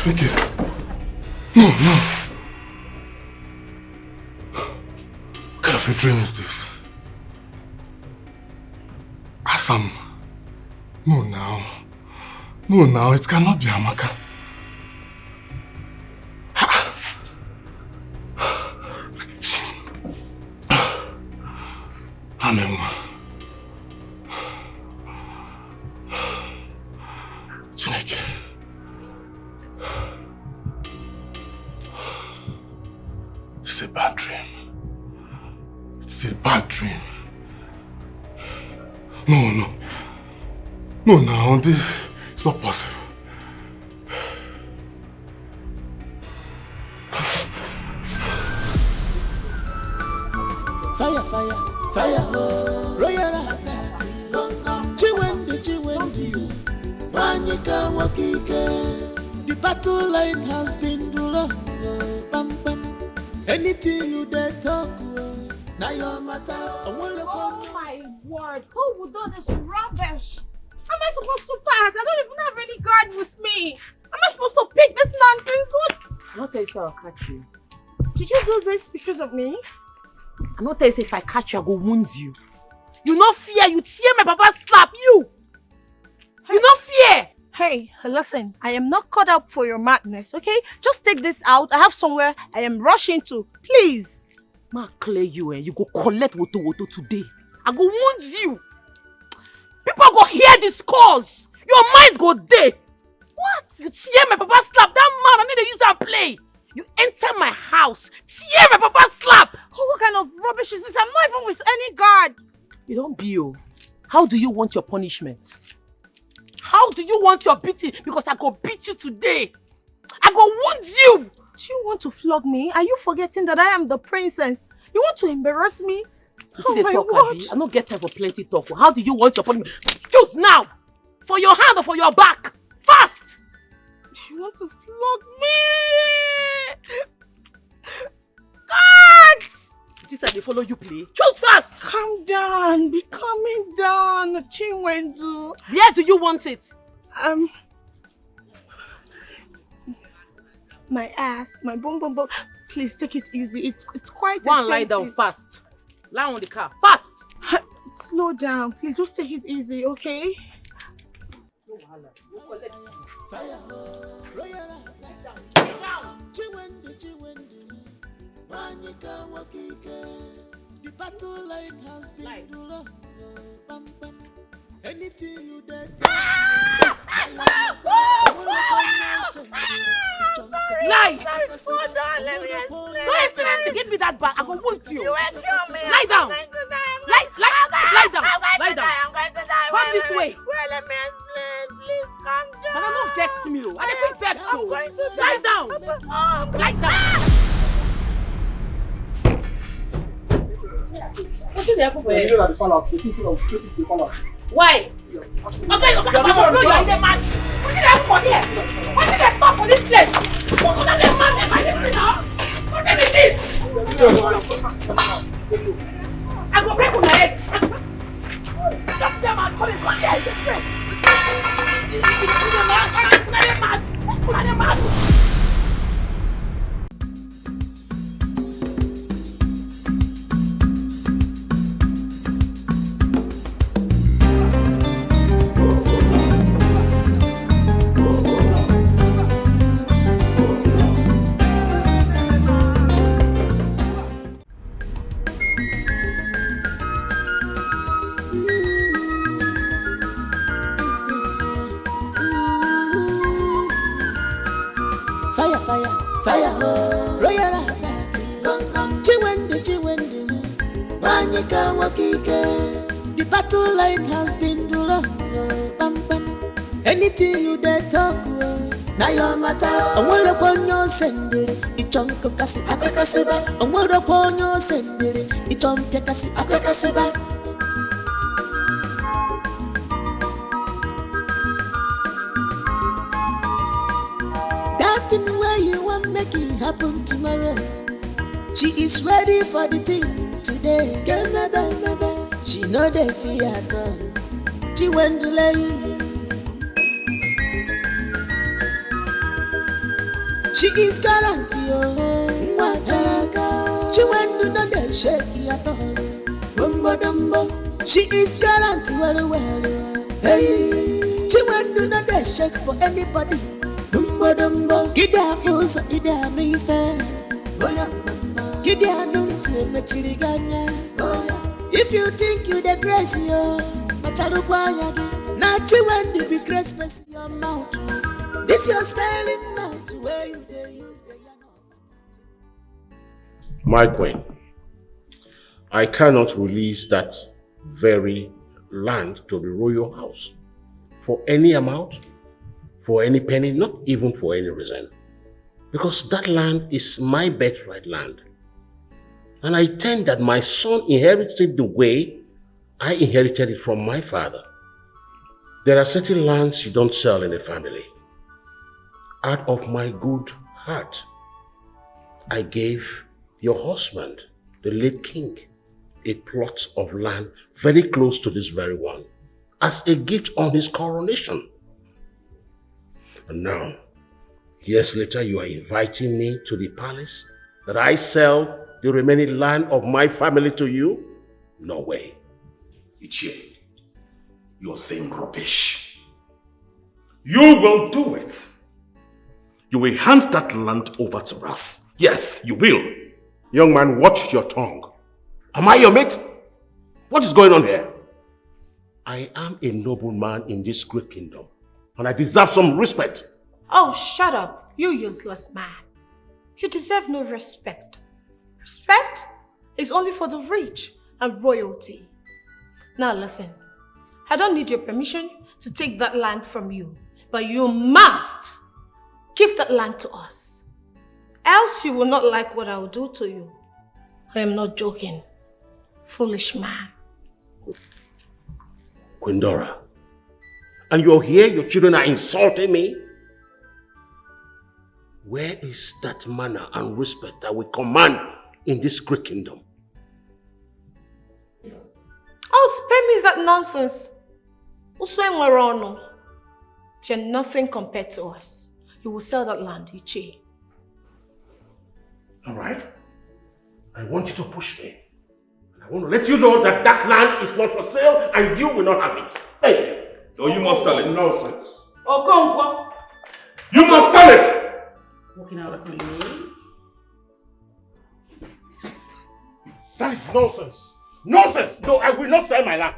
Vicky. No, no. What kind of a dream is this? Asam. No, now. No, now. It cannot be Amaka. Amen. Chineke. It's a bad dream. It's a bad dream. No, no. No, now. It's not possible. Fire, fire, fire, royal attack. Chiwendi, Wanyika Wakike. The battle line has been drawn. Bam, bam. Anything you dare talk, now your matter. Oh my word, who would do this rubbish? How am I supposed to pass? I don't even have any guard with me. Am I supposed to pick this nonsense? What? I'm not telling you I'll catch you. Did you do this because of me? I'm not telling you if I catch you, I go wound you. You no fear, you tear my papa slap you. You no fear. Hey, listen, I am not caught up for your madness, okay? Just take this out. I have somewhere I am rushing to. Please. Ma clear you, you go collect woto today. I go wound you. People go hear this cause. Your minds go dead. What? You tear my papa slap. That man, I need to use and play. You enter my house, tear my papa slap. Oh, what kind of rubbish is this? I'm not even with any guard. You don't be you. How do you want your punishment? How do you want your beating? Because I go beat you today. I go wound you. Do you want to flog me? Are you forgetting that I am the princess? You want to embarrass me? You see the talk, Abi? I don't get time for plenty talk. How do you want your punishment? Choose now! For your hand or for your back? Fast! You want to flog me? God! This time they follow you play. Choose fast! Calm down. Be calming down. Chinwendu. Where do you want it? My ass. My boom boom boom. Please take it easy. It's quite expensive. One lie down fast. Lie on the car. Fast! Slow down. Please just take it easy, okay? Fire, royal attack. Chiwendi, Wanyika Wakike. The battle line has been drawn. Bam, bam. Anything you dare talk. Lie! Don't explain to get me that bad. I go wound you. Lie down. Lie down. Lie down. I'm going to die. Come this way. Well, let me explain. Please calm down. I don't vex me. I don't vex you. I'm going to Lie die. down. Lie down. What's in the apple? You know that the palace, the people of the palace. Why? Okay, you're the man. What did I for here? What did I stop for this place? What did I man? Am I living now? What is this? I go break on my head. Stop them and call it one day. Fire, royal attack. Chiwendi, Wanyika Wakike. The battle line has been drawn. Bam, bam. Anything you dare talk, now your matter. I want upon your sender. It's on Kokasi, Akakasiba. I want upon your sender. It's on Pekasi, Akakasiba. Where you want make it happen tomorrow. She is ready for the thing today. Girl, baby, she know they fear at all. She went to lay. She is guarantee, she went to the shaky at all. Bumbo dumbo, she is guarantee, well. Hey, she went to the shake for anybody. Bumbo dumbo, Gida Fusa, Ida me fair. Gida Nunti, Machiriganya. If you think you the crazy, Macharukwanyagi, not you want to be crazy, your mouth. This your spelling mouth, where you they use the My queen, I cannot release that very land to the royal house for any amount, for any penny, not even for any reason. Because that land is my birthright land. And I intend that my son inherits it the way I inherited it from my father. There are certain lands you don't sell in a family. Out of my good heart, I gave your husband, the late king, a plot of land very close to this very one, as a gift on his coronation. And now, years later, you are inviting me to the palace that I sell the remaining land of my family to you? No way. Ichie, you're saying rubbish. You will do it. You will hand that land over to us. Yes, you will. Young man, watch your tongue. Am I your mate? What is going on here? I am a nobleman in this great kingdom, and I deserve some respect. Oh, shut up, you useless man. You deserve no respect. Respect is only for the rich and royalty. Now listen, I don't need your permission to take that land from you, but you must give that land to us. Else you will not like what I will do to you. I am not joking. Foolish man. Queen Dora, and you're here, your children are insulting me? Where is that manner and respect that we command in this great kingdom? Oh, spare me that nonsense. You're nothing compared to us. You will sell that land, Ichi. Alright. I want you to push me. I want to let you know that that land is not for sale and you will not have it. Hey! Oh, you must sell it. Nonsense. Oh, You must sell it! walking out on me. That is nonsense. Nonsense! No, I will not sell my land.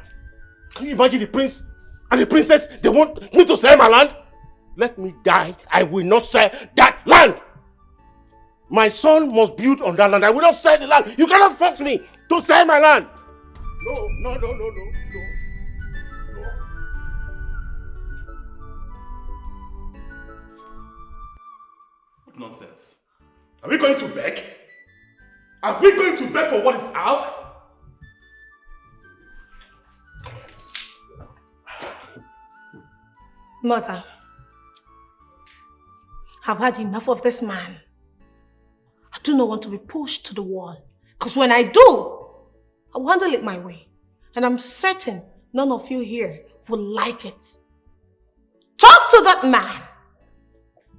Can you imagine the prince and the princess? They want me to sell my land? Let me die. I will not sell that land. My son must build on that land. I will not sell the land. You cannot force me to sell my land. No. What nonsense? Are we going to beg? Are we going to beg for what is ours? Mother, I've had enough of this man. I do not want to be pushed to the wall. Because when I do, I'll handle it my way. And I'm certain none of you here will like it. Talk to that man.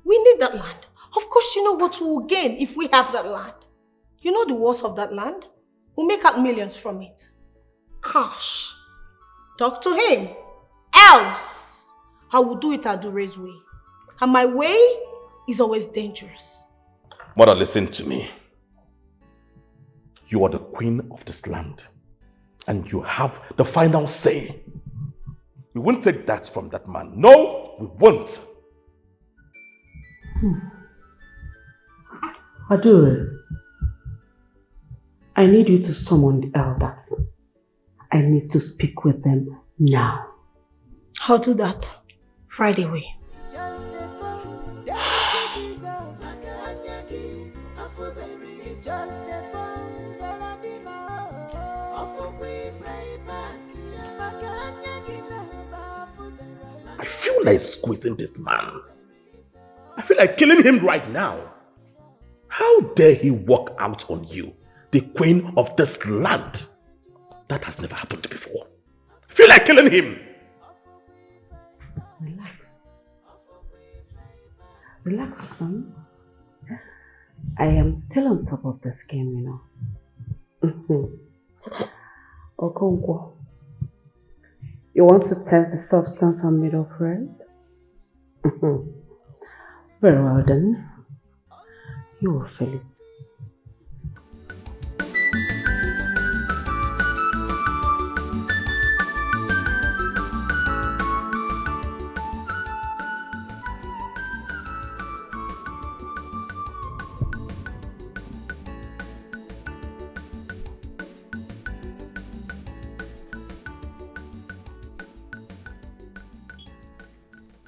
We need that land. Of course, you know what we'll gain if we have that land. You know the worth of that land? We'll make out millions from it. Gosh. Talk to him. Else, I will do it Adure's way. And my way is always dangerous. Mother, listen to me. You are the queen of this land. And you have the final say. We won't take that from that man. No, we won't. Adure, I need you to summon the elders. I need to speak with them now. I'll do that right away. I feel like squeezing this man. I feel like killing him right now. How dare he walk out on you, the queen of this land? That has never happened before. I feel like killing him. Relax. Relax, son. I am still on top of this game, you know. Okonkwo, you want to test the substance I'm made of, right? Very well then. You will feel it.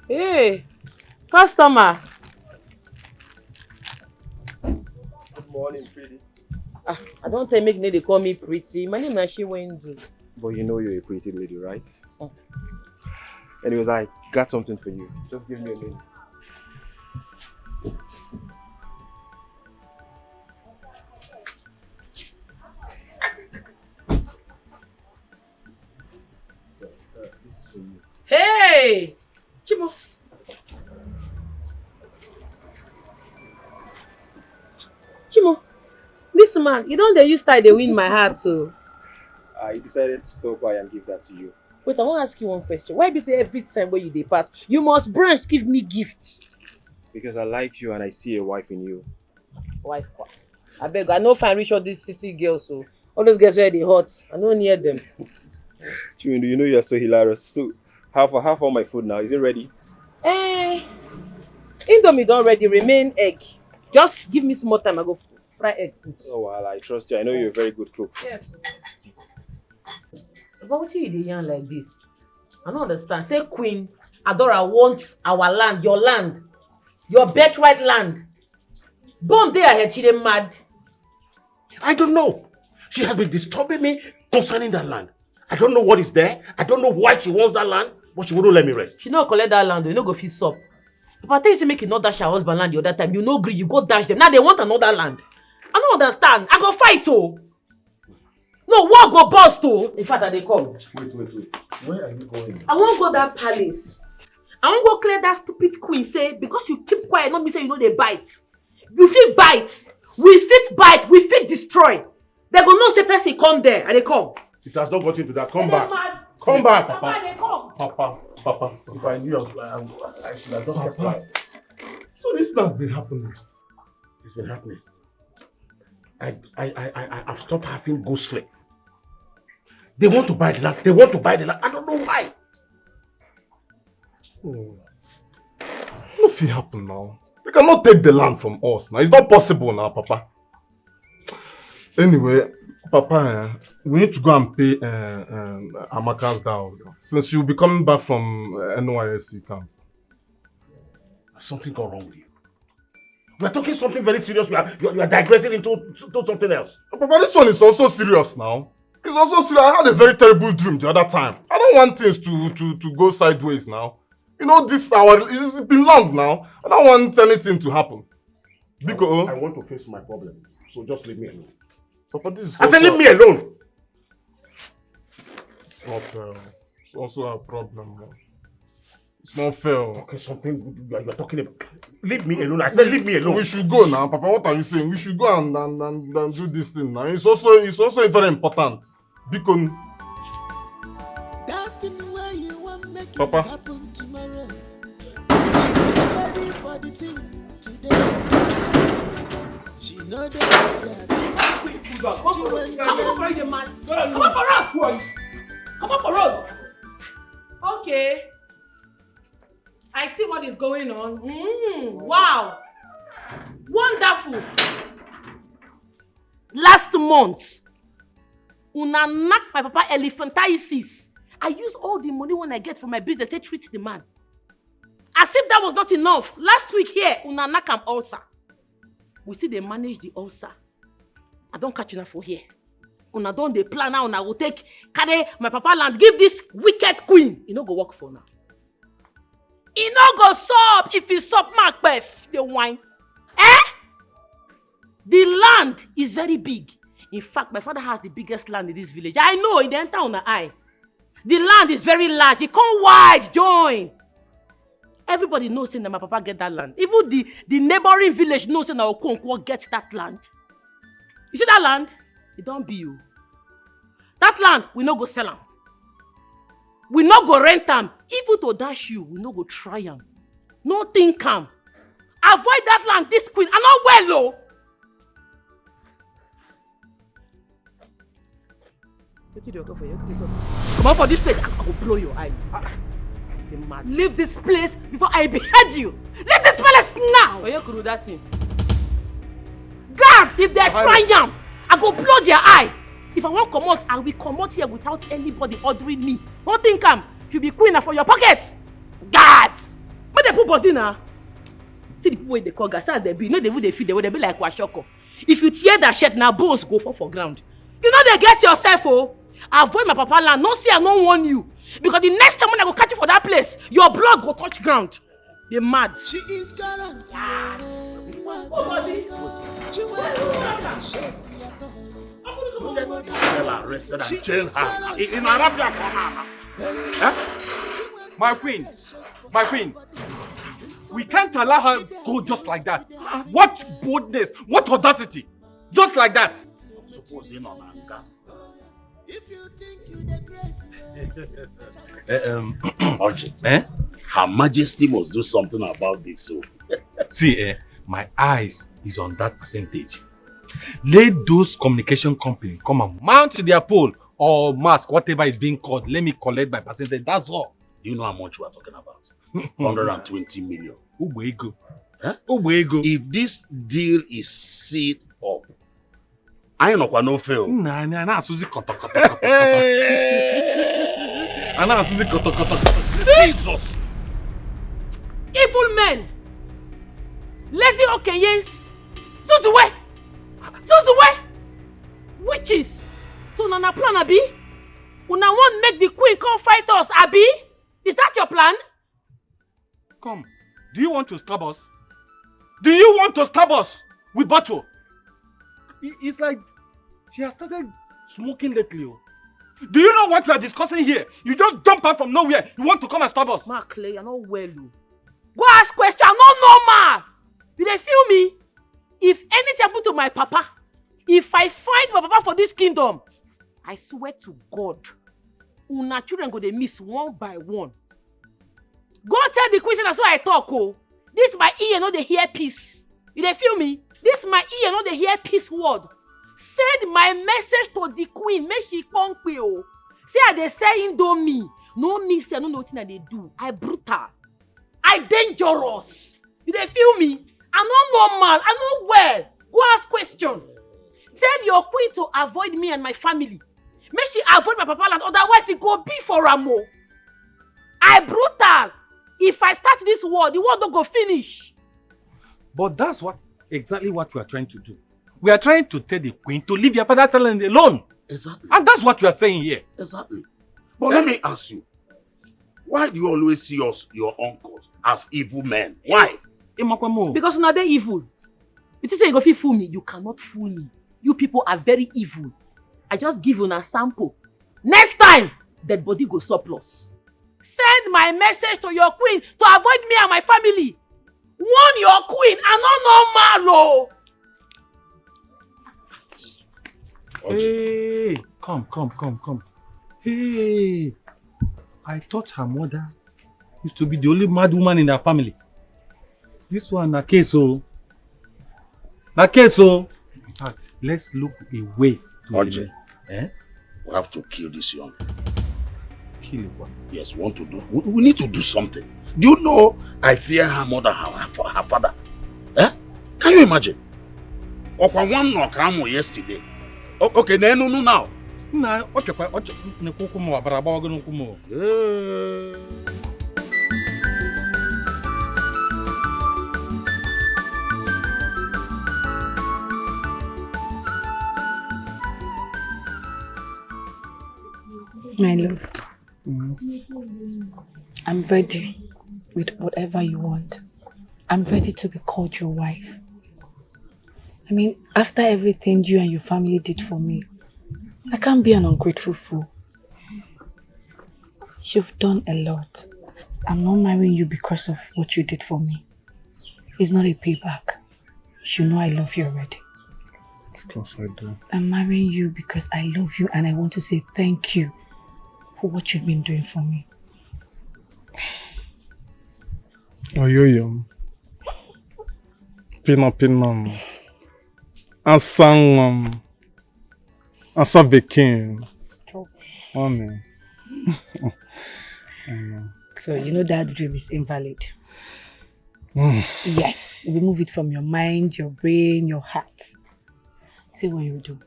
Hey, customer. Good morning, pretty. I don't tell make they call me pretty. My name is Wendy. But you know you're a pretty lady, right? Oh. Anyways, I got something for you. Just give me a minute. So, this is for you. Hey, Chimo. Chimo, this man, you don't use style they win my heart too. I decided to stop by and give that to you. Wait, I want to ask you one question. Why be say every time when you pass, you must branch give me gifts? Because I like you and I see a wife in you. Wife, I beg, I know fine reach all these city girls, so all those girls where they hot, I don't near them. Chiwindu, you know you're so hilarious. So, half all my food now. Is it ready? Indomie don't ready, remain egg. Just give me some more time, I go fry egg. Oh, well, I trust you. I know you're a very good cook. Yes. But what you dey yarn like this? I don't understand. Say Queen Adora wants our land, your birthright land. Bomb there ahead, she dey mad. I don't know. She has been disturbing me concerning that land. I don't know what is there. I don't know why she wants that land, but she wouldn't let me rest. She no collect that land, you no go fit sup. Papa tell you say make you not dash her husband land the other time. You no agree, you go dash them. Now they want another land. I don't understand. I go fight oh. No, war go bust oh. In fact, I dey come. Wait. Where are you going? I won't go that palace. I won't go clear that stupid queen. Say because you keep quiet, not me say you know they bite. You fit bite. We fit bite. We fit destroy. They go no say person come there and they come. It has not got into that. Come back. Come back, Papa. Papa. They come. Papa. If I knew I should have just kept quiet. So this has been happening. It's been happening. I've stopped having go sleep. They want to buy the land. I don't know why. Nothing happen now. They cannot take the land from us now. It's not possible now, Papa. Anyway, Papa, we need to go and pay Amaka's dowry. Since she'll be coming back from NYSC camp. Something got wrong with you. We are talking something very serious. You are digressing into something else. Papa, this one is also serious now. It's also serious. I had a very terrible dream the other time. I don't want things to go sideways now. You know, it's been long now. I don't want anything to happen. Because I want to face my problem. So just leave me alone. Papa, this is I said leave me alone. It's not fair. It's also a problem. It's not fair. Okay, something you are talking about. Leave me alone. I said leave me alone. We should go now, Papa. What are you saying? We should go and do this thing now. It's also very important. Because That thing where you want make it Papa. happen tomorrow. She is ready for the thing today. She know that Come on for road. Okay. I see what is going on. Wow. Wonderful. Last month, una knock my papa elephantiasis. I use all the money when I get from my business to treat the man. As if that was not enough. Last week here, una knock am ulcer. We see they manage the ulcer. I don't catch enough for here. Una don dey plan now, una go take carry my papa land, give this wicked queen. E no go work for now. E no go sup if e sup Macbeth, the wine. The land is very big. In fact, my father has the biggest land in this village. I know, in the enter una eye. The land is very large. It come wide, join. Everybody knows that my papa get that land. Even the neighboring village knows that Okonkwo get that land. You see that land? It don't be you. That land, we no go sell them. We no go rent them. Even to dash you, we no go try them. No think come. Avoid that land, this queen. I'm not well, though. Come on for this place. I will blow your eye. Leave this place before I behead you. Leave this palace now. Oh, you could do that thing. Guards, if they try yam, I go blow their eye. If I want to come out, I will come out here without anybody ordering me. Don't think come. You be queen for your pocket. Guards. But they put body now. See the people in the call gas, they be. You know they would feed. They would be like Washoko. If you tear that shirt now, bones go for ground. You know they get yourself, oh. Avoid my papa land. No see, I don't warn you. Because the next time when I go catch you for that place, your blood go touch ground. They mad. She is guaranteed. My queen, we can't allow her go just like that. What boldness, what audacity, just like that. Suppose you know, If you think you the crazy. Urgent. Her Majesty must do something about this. So, see, my eyes is on that percentage. Let those communication companies come and mount to their pole or mask, whatever is being called. Let me collect my percentage. That's all. Do you know how much we are talking about? 120 million. Ubwego. Huh? If this deal is sealed up, I ain't no fail. Jesus! Evil men! Lazy Okenyens! Suzuwe! Witches! So Nana plan, Abi? Una won't make the queen come fight us, Abi? Is that your plan? Come. Do you want to stab us? Do you want to stab us with bottle? It's like she has started smoking lately. Do you know what we are discussing here? You just jump out from nowhere. You want to come and stab us. Mark Clay, you're not well. Go ask question. I'm not normal. Did they feel me? If anything happened to my papa, if I find my papa for this kingdom, I swear to God, una children go they miss one by one. Go tell the queen that's why I talk. Oh, this my ear, no they hear peace. Did they feel me? This my ear, no they hear peace word. Send my message to the queen. Make she punk oh. See how they say indomie. No miss, no nothing that they do. I brutal. I dangerous. Did they feel me? I'm not normal. I'm not well. Go ask question. Tell your queen to avoid me and my family. Make she avoid my papa land. Otherwise, it go be for Ramo. I brutal. If I start this war, the war don't go finish. But that's exactly what we are trying to do. We are trying to tell the queen to leave your father's land alone. Exactly. And that's what we are saying here. Exactly. But let me ask you, why do you always see us, your uncles, as evil men? Why? Because now they're evil. You think you go fit fool me? You cannot fool me. You people are very evil. I just give you a sample. Next time, dead body go surplus. Send my message to your queen to avoid me and my family. Warn your queen. I'm not normal. Hey, come. Hey, I thought her mother used to be the only mad woman in her family. This one, Nakeso. In fact, let's look away. Urgent. We have to kill this young. Kill what? Yes, we want to do. We need to do something. Do you know I fear her more than her father? Can you imagine? Okwa one no come yesterday. Okay, no now. My love, I'm ready with whatever you want. I'm ready to be called your wife. I mean, after everything you and your family did for me, I can't be an ungrateful fool. You've done a lot. I'm not marrying you because of what you did for me. It's not a payback. You know I love you already. Of course I do. I'm marrying you because I love you and I want to say thank you for what you've been doing for me. Oh, yo. Pinam. Asang Bekin. Oh, man. So you know that dream is invalid. Mm. Yes, remove it from your mind, your brain, your heart. See what you do.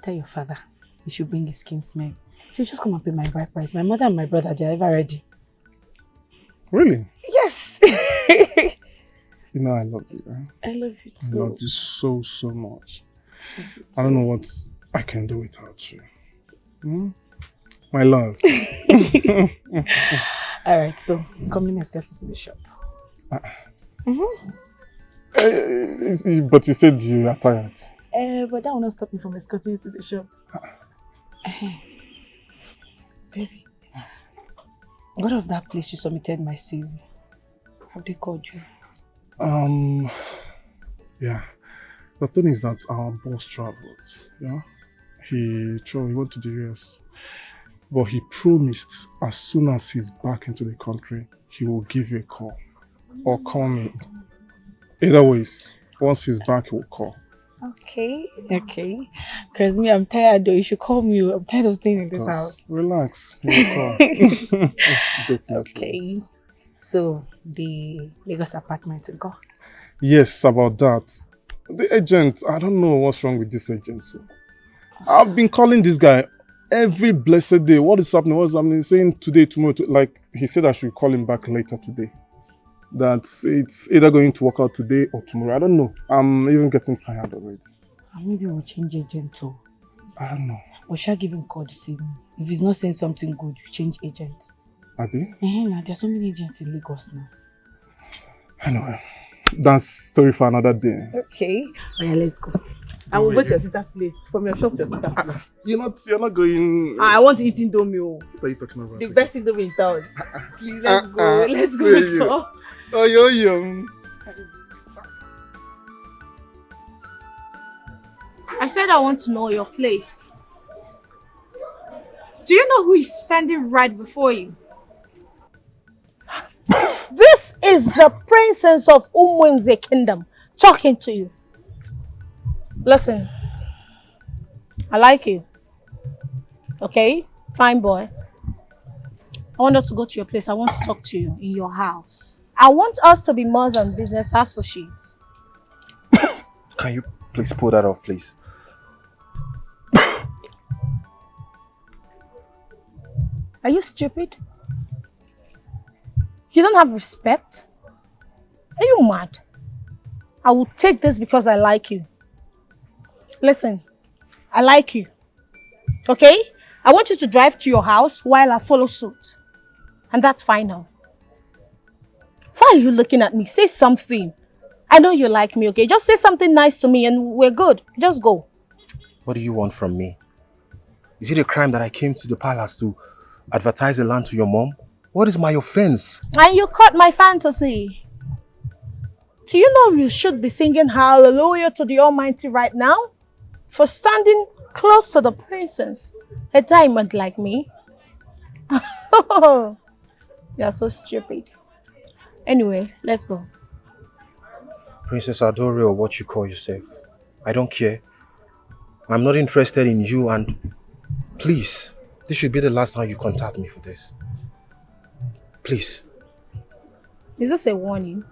Tell your father you should bring his kinsman. He'll just come and pay my bride price. My mother and my brother, they're ever ready. Really? Yes. You know I love you, right? I love you too. I love you so much. I don't know what I can do without you. My love. Alright, so come let me escort you to the shop. But you said you are tired. But that will not stop me from escorting you to the shop. Baby, what of that place you submitted my CV? Have they called you? Yeah. The thing is that our boss traveled, yeah? He went to the US. But he promised as soon as he's back into the country, he will give you a call. Or call me. Either ways, once he's back, he will call. Okay. Because me, I'm tired though. You should call me. I'm tired of staying in this house. Relax. He will call. Definitely. Okay. So, the Lagos apartment, go? Yes, about that. The agent, I don't know what's wrong with this agent. So. I've been calling this guy every blessed day. What is happening? What's happening? He's saying today, tomorrow. Like, he said I should call him back later today. That it's either going to work out today or tomorrow. I don't know. I'm even getting tired already. Maybe we'll change agent too. I don't know. Or shall I give him a call this evening? If he's not saying something good, you change agent. Abi? Now there are so many agents in Lagos now. I know. That's story for another day. Okay. Oh yeah, let's go. I will go to your sister's place. From your shop to your sister's place. You're not going. I want to eat Indomie. What are you talking about? The best Indomie in town. Please, let's go. Let's go. Oh, yo. I said I want to know your place. Do you know who is standing right before you? This is the princess of Umwenze Kingdom talking to you. Listen, I like you. Okay? Fine boy. I want us to go to your place. I want to talk to you in your house. I want us to be more than business associates. Can you please pull that off, please? Are you stupid? You don't have respect? Are you mad? I will take this because I like you. Listen, I like you. Okay? I want you to drive to your house while I follow suit. And that's final. Why are you looking at me? Say something. I know you like me, okay? Just say something nice to me and we're good. Just go. What do you want from me? Is it a crime that I came to the palace to advertise the land to your mom? What is my offense? And you caught my fantasy. Do you know you should be singing hallelujah to the Almighty right now? For standing close to the princess, a diamond like me. You're so stupid. Anyway, let's go. Princess Adore, or what you call yourself. I don't care. I'm not interested in you, and please, this should be the last time you contact me for this. Please. Is this a warning?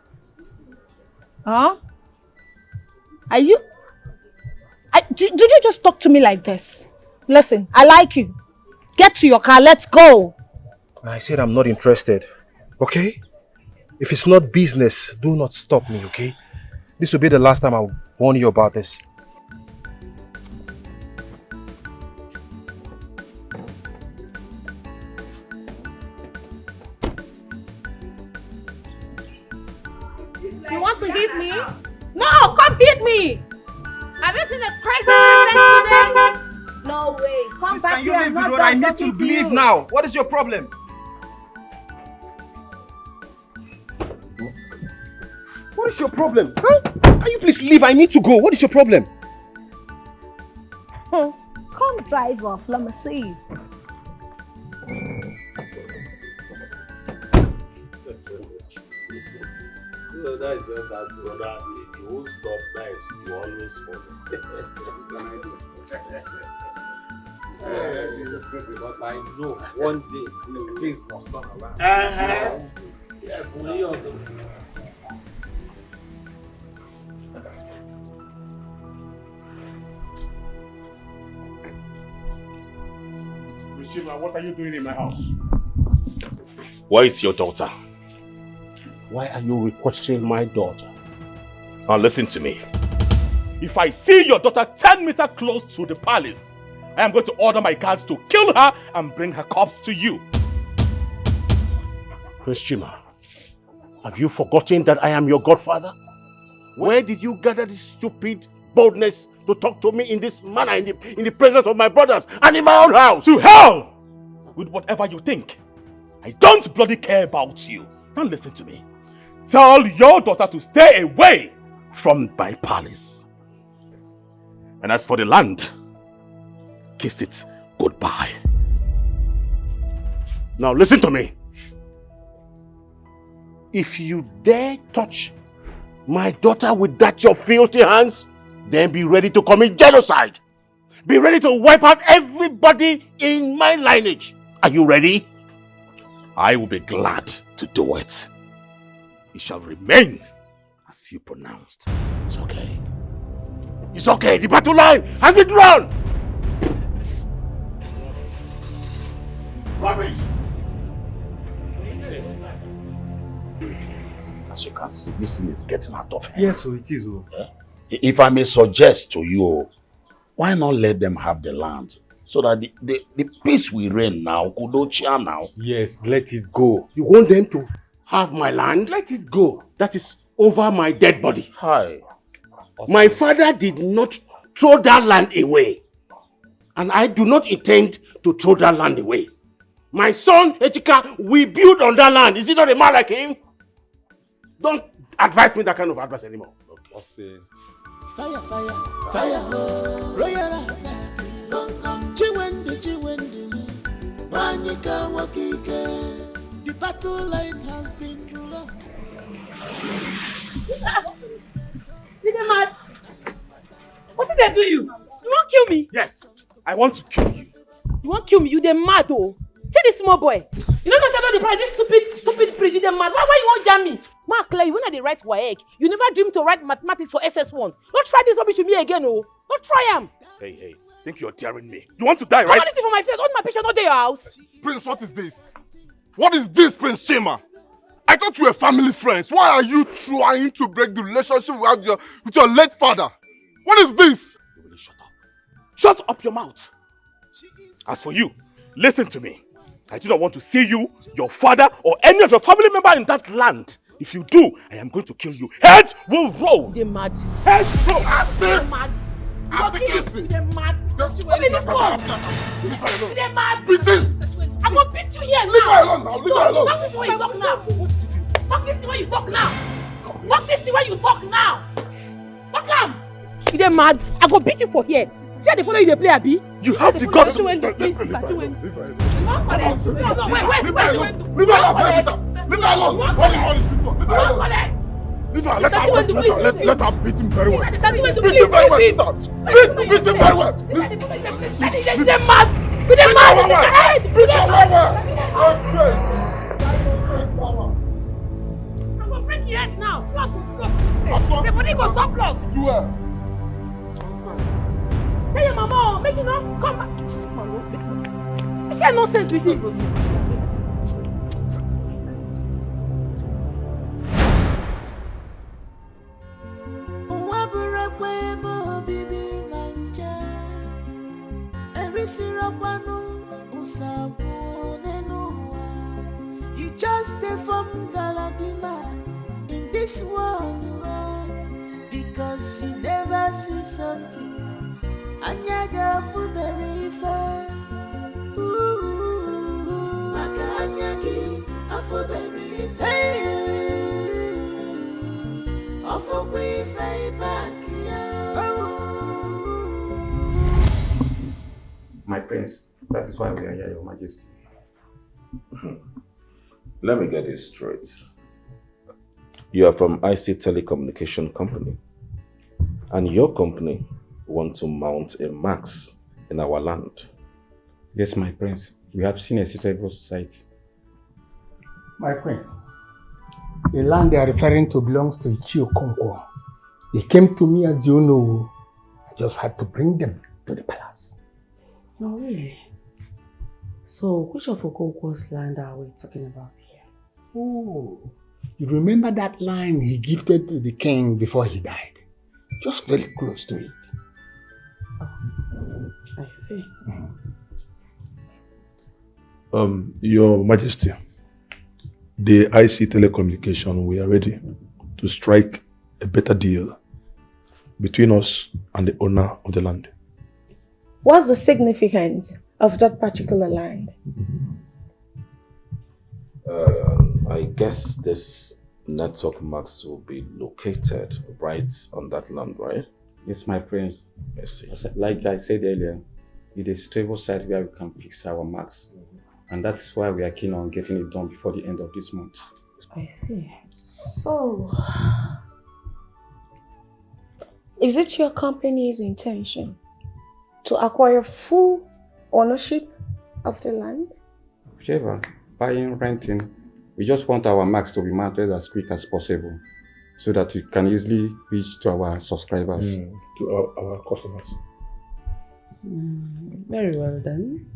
Huh? Are you... Did you just talk to me like this? Listen, I like you. Get to your car, let's go. I said I'm not interested, okay? If it's not business, do not stop me, okay? This will be the last time I warn you about this. You want to hit me? No, come hit me! Have you seen the crazy person today? No way. Come back here. Can you leave the road? I need to leave now. What is your problem? What is your problem? Huh? Can you please leave? I need to go. What is your problem? Come drive off, let me see. No, that is just that brother. You won't stop. That is you always follow. But I know one day things must turn around. Yes, Leon. Shima, what are you doing in my house? Where is your daughter? Why are you requesting my daughter? Now listen to me. If I see your daughter 10 meters close to the palace, I am going to order my guards to kill her and bring her corpse to you. Christina, have you forgotten that I am your godfather? Where did you gather this stupid boldness to talk to me in this manner in the presence of my brothers and in my own house? To hell with whatever you think. I don't bloody care about you. Now listen to me. Tell your daughter to stay away from my palace. And as for the land, kiss it goodbye. Now listen to me. If you dare touch my daughter with that your filthy hands, then be ready to commit genocide. Be ready to wipe out everybody in my lineage. Are you ready? I will be glad to do it. It shall remain as you pronounced. It's okay. It's okay. The battle line has been drawn. Rubbish. As you can see, this thing is getting out of hand. Yes, so it is. Oh. If I may suggest to you, why not let them have the land? So that the peace we reign now, Kudochia now. Yes, let it go. You want them to have my land? Let it go. That is over my dead body. Hi. Awesome. My father did not throw that land away. And I do not intend to throw that land away. My son, Echika, we build on that land. Is he not a man like him? Don't advise me that kind of advice anymore. Okay. Awesome. Fire, fire, fire, royal attack. Chiwendu, Wanyika Wakike. The battle line has been drawn. You dey mad? What did they do you? You won't kill me? Yes, I want to kill you. You won't kill me? You dey mad oh. See this small boy. You know say about the price, this stupid preach, you dey mad. Why you won't jam me? Mark Clay, when I dey write WAEC, you never dream to write mathematics for SS1. Don't try this rubbish with me again, oh. Don't try am. Hey, think you're daring me. You want to die, Come right? on, this thing for my face. All my patients not dey your house. Prince, what is this? What is this, Prince Chima? I thought we were family friends. Why are you trying to break the relationship we had with your late father? What is this? You will shut up. Shut up your mouth. As for you, listen to me. I do not want to see you, your father, or any of your family member in that land. If you do, I am going to kill you. Heads will roll. They mad. Heads roll. They mad. They mad. What is this for? They mad. Beat him. I'm gonna beat you here now. Leave her alone now. Leave her alone. Fuck this the way you talk now. Fuck this the way you talk now. Fuck this the way you talk now. Fuck him. You dey mad? I go beat you for here. See how they follow you dey play abi? You have the guts to... Leave her alone. Leave her alone. Leave her alone. Leave her. Let her beat him very well. Beat him very well, sister. Beat him very well. Beat them mad. Beat them mad. Beat her well. I'm gonna break your head now. The body go surplus. Do her. Tell your mama, make you not come back. This guy nonsense with you. You just stay from Galadima in this world because she never sees something. Anyaga very fair. Maka anyagi very fair. My prince, that is why we are here, Your Majesty. Let me get this straight. You are from IC Telecommunication Company, and your company want to mount a max in our land. Yes, my prince. We have seen a suitable site. My queen, the land they are referring to belongs to Ichio Konko. They came to me, as you know. I just had to bring them to the palace. No, really? So, which of Okonkwo's land are we talking about here? Oh, you remember that line he gifted to the king before he died? Just very close to it. Oh, I see. Your Majesty, the IC Telecommunication, we are ready to strike a better deal between us and the owner of the land. What's the significance of that particular land? I guess this network max will be located right on that land, right? Yes, my prince. I see. Like I said earlier, it is a stable site where we can fix our marks. And that is why we are keen on getting it done before the end of this month. I see. So, is it your company's intention to acquire full ownership of the land? Whichever, buying, renting, we just want our marks to be mounted as quick as possible so that it can easily reach to our subscribers. To our customers. Very well then.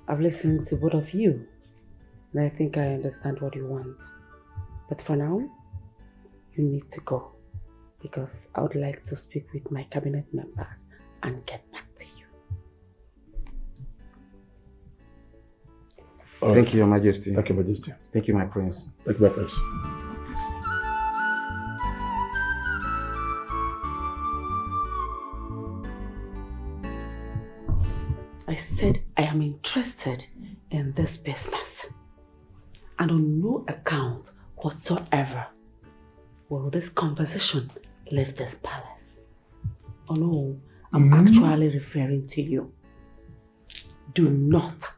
I've listened to both of you, and I think I understand what you want. But for now, you need to go, because I would like to speak with my cabinet members and get back to you. Thank you, Your Majesty. Thank you, Majesty. Thank you, my prince. Thank you, my prince. I said I am interested in this business, and on no account whatsoever will this conversation leave this palace. Oh no, I'm actually referring to you. Do not,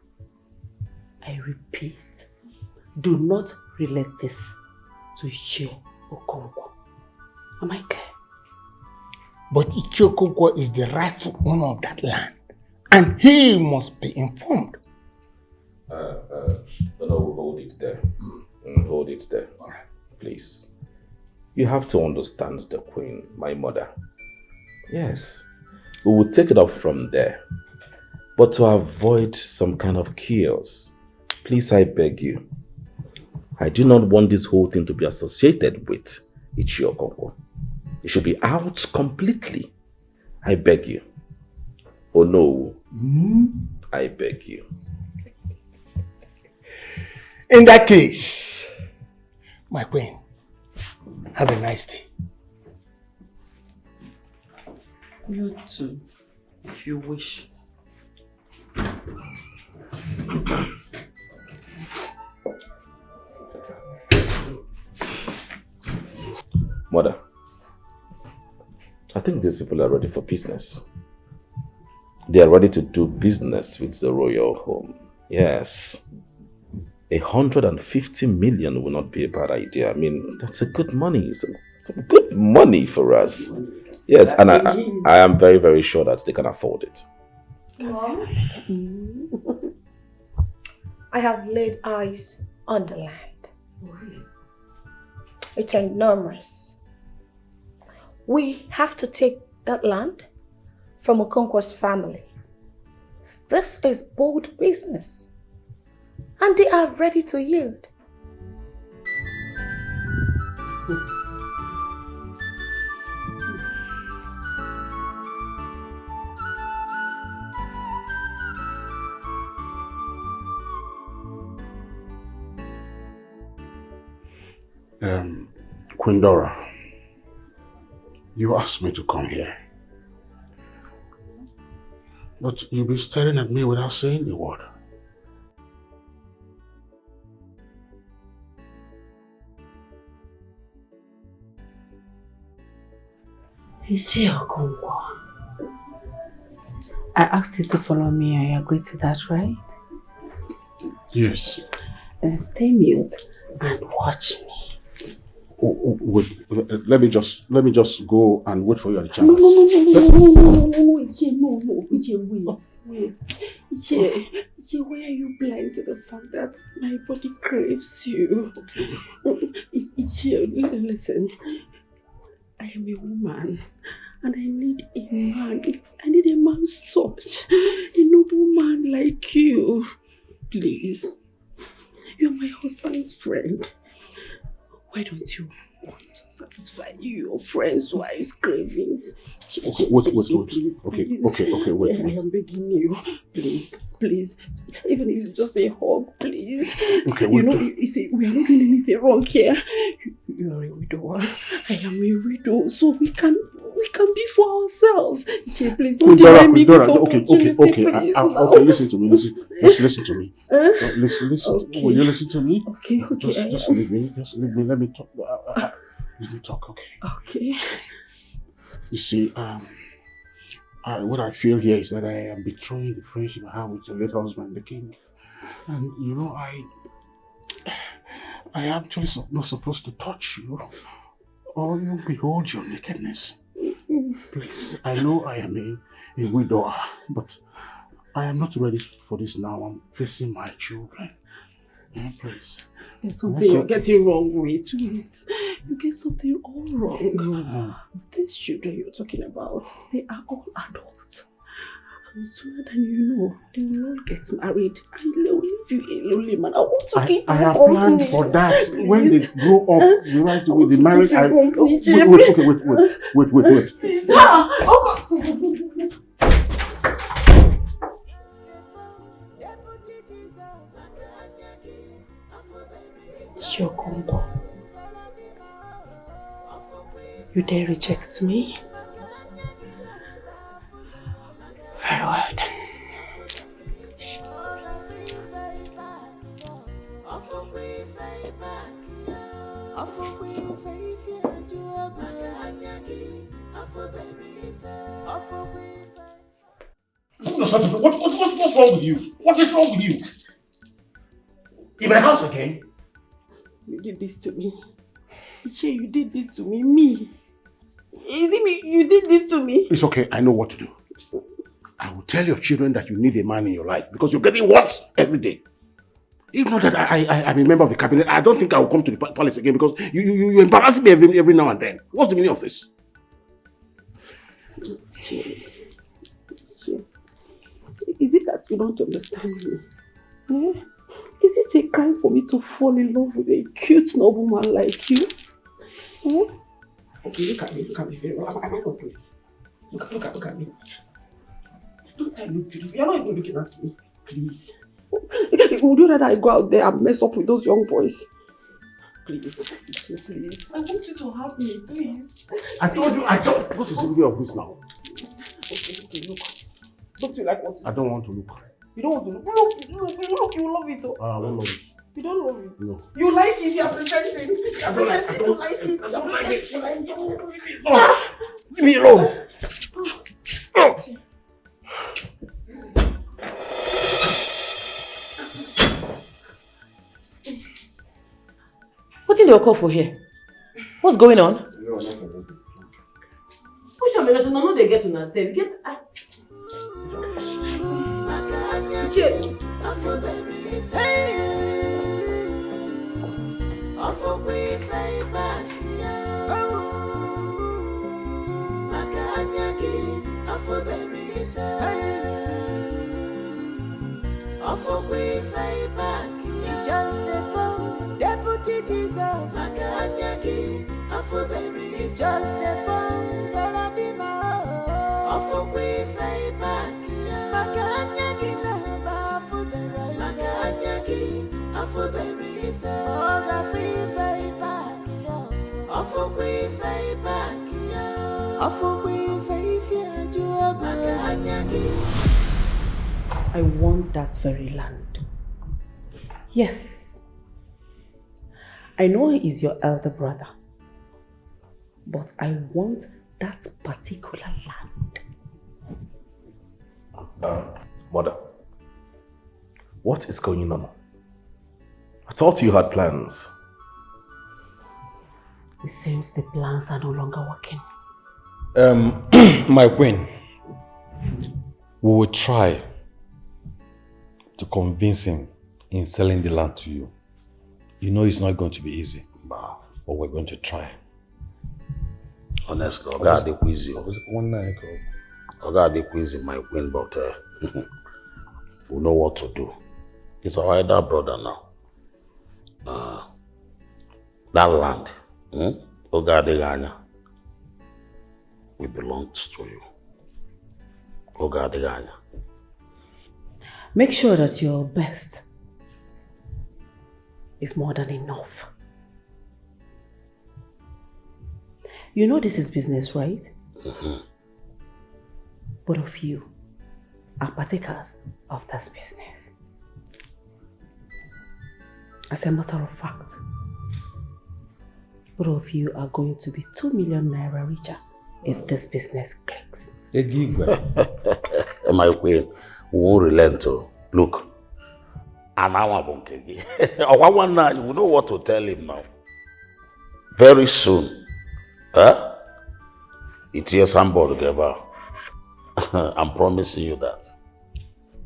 I repeat, do not relate this to Ichio Okonkwo. Am I clear? But Ichio Okonkwo is the rightful owner of that land, and he must be informed. No, hold it there. Hold it there. Please. You have to understand the queen, my mother. Yes, we will take it up from there. But to avoid some kind of chaos, please, I beg you, I do not want this whole thing to be associated with Ichio Okonkwo. It should be out completely. I beg you. Oh no, I beg you. In that case, my queen, have a nice day. You too, if you wish. Mother, I think these people are ready for business. They are ready to do business with the royal home. Yes. 150 million will not be a bad idea. I mean, that's a good money. It's a good money for us. Yes, and I am very, very sure that they can afford it. Mom, I have laid eyes on the land. It's enormous. We have to take that land from Okonkwo's family. This is bold business, and they are ready to yield. Queen Dora, you asked me to come here. But you'll be staring at me without saying a word. I asked you to follow me and you agreed to that, right? Yes. Then stay mute and watch me. Wait, let me just go and wait for you at the channel. No, wait. Iche, why are you blind to the fact that my body craves you? Iche, listen. I am a woman and I need a man. I need a man's touch. A noble man like you. Please. You're my husband's friend. Why don't you want to satisfy your friends' wives' cravings? Wait. Okay, wait. I am begging you. Please. Even if it's just a hug, please. Okay, wait. You see, we are not doing anything wrong here. You are a widower. I am a widow, so we can be for ourselves. Please don't deny me this opportunity. Okay, listen to me. Listen to me. Listen. Okay. Will you listen to me? Okay. Just leave me. Let me talk. Let me talk. Okay. You see, what I feel here is that I am betraying the friendship I have with your late husband, the king. And you know, I actually not supposed to touch you or even behold your nakedness. Please, I know I am a widower, but I am not ready for this now. I'm facing my children. Please. There's something you're getting wrong with. You get something all wrong. No. These children you're talking about, they are all adults. And sooner than you know, they will all get married and they will leave you a lonely man. I want to keep I have planned for that. Please. When they grow up, the right way, the marriage. Wait. Please. Shokongo, you dare reject me? Very well then. What's wrong with you? What is wrong with you? In my house again? You did this to me. Iche, you did this to me. Me. Is it me? You did this to me. It's okay. I know what to do. I will tell your children that you need a man in your life because you're getting worse every day. If not that I'm a member of the cabinet, I don't think I will come to the palace again because you embarrass me every now and then. What's the meaning of this? Is it that you don't understand me? Yeah? Is it a crime for me to fall in love with a cute nobleman like you? Yeah? Okay, look at me very well. Am I not please? Look at me. Don't I look beautiful? You're not even looking at me. Please. Would you rather I go out there and mess up with those young boys? Please. I want you to help me, please. I told you, what is the meaning of this now? Okay, look. Don't you like what you I don't want to look. You don't want to look? Look, you love it. I don't love it. You don't love it? No. You like it, you're pretending. I don't like it. Oh, leave me alone. What did you call for here? What's going on? Push on me, no, they get to now. Say, get. Just the phone, Deputy Jesus. Just the phone, gonna be my I want that very land. Yes. I know he is your elder brother, but I want that particular land. Mother, what is going on? I thought you had plans. It seems the plans are no longer working. My queen, we will try to convince him in selling the land to you. You know it's not going to be easy, but we're going to try. Honestly, I got the quiz. I got the quiz in my queen, but we know what to do. It's our elder brother now. That land, Ogadeganya, we belongs to you. Ogadeganya. Make sure that your best is more than enough. You know this is business, right? Both of you are partakers of this business. As a matter of fact, both of you are going to be 2 million naira richer if this business clicks. My queen, we won't relent. Look, we know what to tell him now. Very soon, it's here somebody together. I'm promising you that.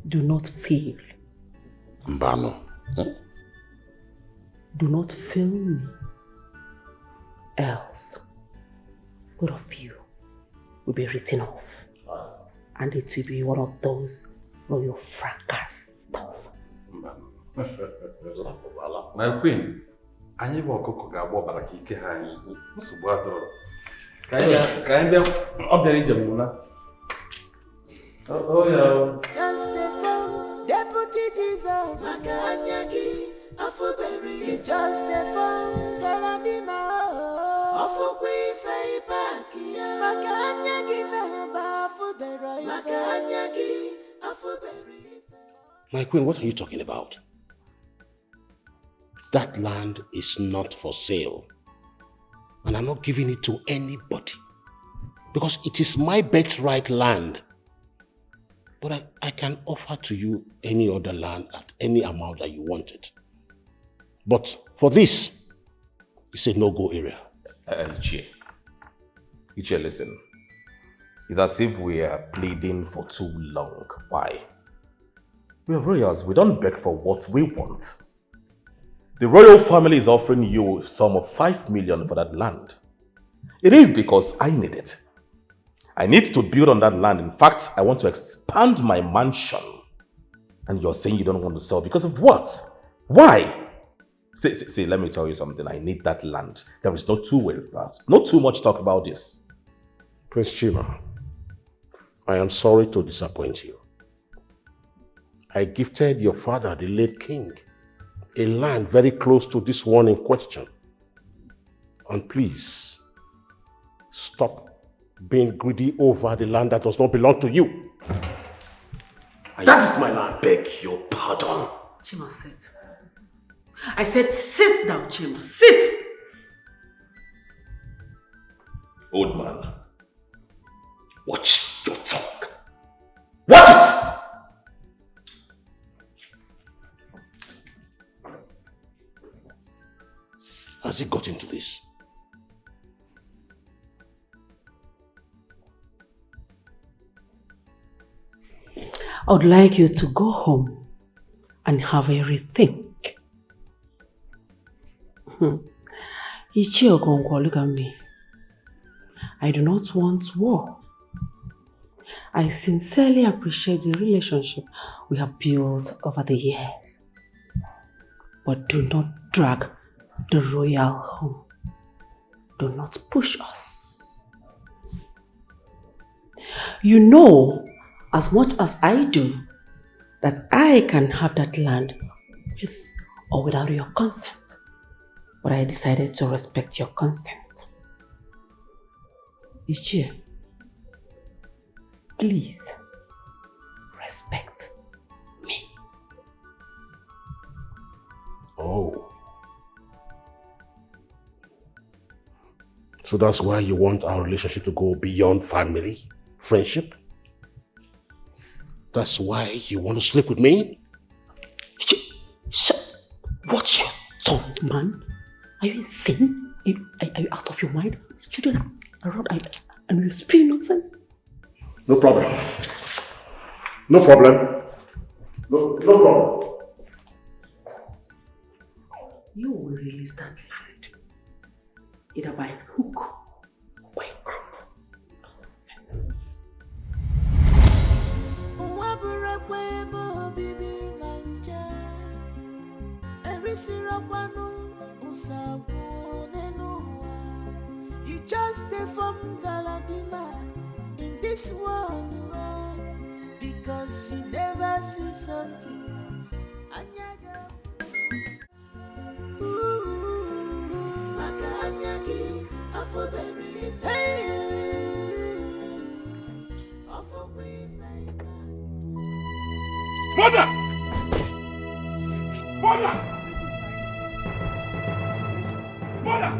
Do not fail. Mbano. Do not fail me. Else, both of you will be written off. And it will be one of those royal fracas stuff. My queen, anyị bụ ọkụkọ ga-agba ọbara ka ike ha anyị. Nsogbu adọrọ. Ka anyị bịa ọ bịara ije mụ na. Just a phone, Deputy Jesus. Makanyagi, Afuberi. Just a phone, Galadima. Afubri fei bakia. Makanyagi naba Afuberi. Makanyagi, Afuberi. My queen, what are you talking about? That land is not for sale. And I'm not giving it to anybody. Because it is my birthright land. But I can offer to you any other land at any amount that you want it. But for this, it's a no-go area. Ichie, listen. It's as if we are pleading for too long. Why? We are royals. We don't beg for what we want. The royal family is offering you a sum of 5 million for that land. It is because I need it. I need to build on that land. In fact, I want to expand my mansion. And you're saying you don't want to sell because of what? Why? See, let me tell you something. I need that land. There is no two-way about it. Not too much talk about this. Prince Chima, I am sorry to disappoint you. I gifted your father, the late king, a land very close to this one in question. And please, stop being greedy over the land that does not belong to you. That is my land. Beg your pardon. Chima, sit. I said sit down, Chima. Sit! Old man, watch your tongue. Watch it! Has he got into this? I would like you to go home and have a rethink. Ichie Okonkwo, look at me. I do not want war. I sincerely appreciate the relationship we have built over the years. But do not drag the royal home. Do not push us. You know as much as I do that I can have that land with or without your consent. But I decided to respect your consent. Ichie, please respect me. Oh. So that's why you want our relationship to go beyond family, friendship? That's why you want to sleep with me? What's your tongue, man? Are you insane? Are you out of your mind? Children around and you speak nonsense? No problem. No problem. No problem. You will release that land. Either by hook or by crook. Nonsense. You just stay from Galadima in this world because she never sees something. Mother! Mother! Mother!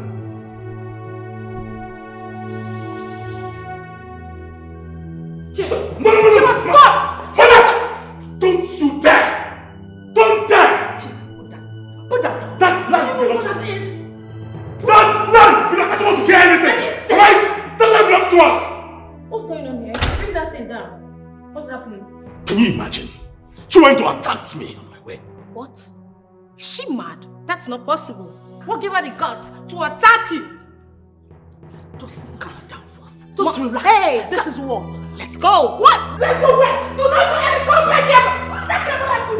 Mother, stop! Mother! Don't you dare! Don't dare! That land belongs to us. That land belongs. I don't want to hear anything. Right? That land belongs to us. What's going on here? Bring that thing down. What's happening? Can you imagine? She went to attack me on my way. What? Is she mad? That's not possible. What gave her the guts to attack you? Just calm down first. Just relax. Hey, this is war. Let's go. What? Let's go where? Do not do anything. Come back here. Come back here. What I do?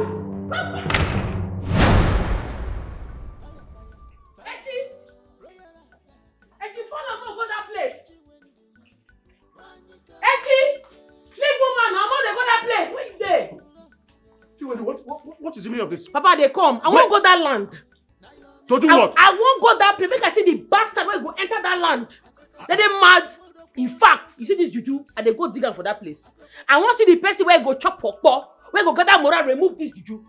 Come back. Echi, follow me, go that place. Echi, leave woman. I'm on go that place. Where you there? What is the meaning of this? Papa, they come. I won't go that land. To do what? I won't go that place. Make I see the bastard where go enter that land. They mad. In fact, you see this juju, and they go dig out for that place. I want to see the person where go chop pokpo, where go gather moral, remove this juju.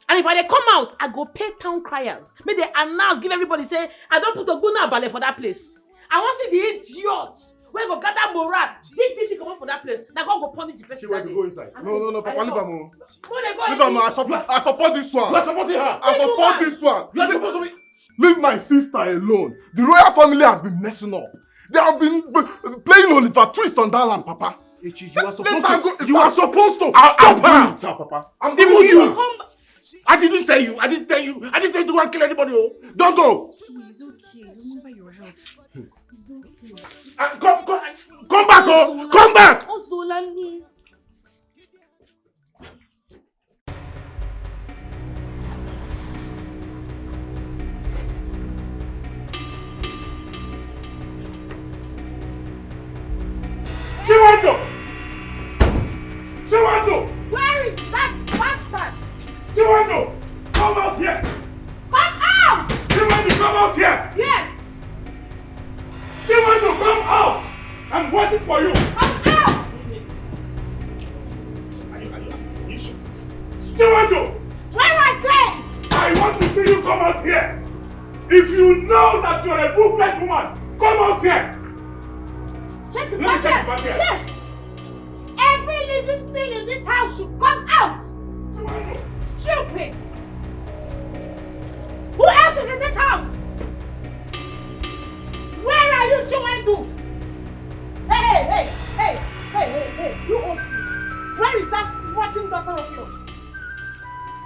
And if I they come out, I go pay town criers. Make they announce, give everybody say, I don't put a guna ballet for that place. I want to see the idiots where go gather moral, dig this come out for that place. Now go punish the person. She went to go inside. No, Papa, leave her more. Leave her more. I support this one. You are supporting her. I support this one. You are supposed to be. Leave my sister alone. The royal family has been messing up. They have been playing Oliver Twist on that land, Papa. Ichi, you are supposed to. You are supposed to. I'll do it, Papa. Even you. I didn't say you. I didn't tell you. I didn't say you don't kill anybody. Oh. Don't go. It's okay. Remember your health. Come back, oh. Come back. Chiwando! Where is that bastard? Chiwando! Come out here! Come out! Chiwando, come out here! Yes! Chiwando, come out! I'm waiting for you! Come out! Are you sure? Chiwando! Where are they? I want to see you come out here! If you know that you're a full-fledged woman, come out here! Check the Let me check the back here. Yes! Every living thing in this house should come out! Stupid! Who else is in this house? Where are you, Chiwando? Hey! You old fool! Where is that rotten daughter of yours?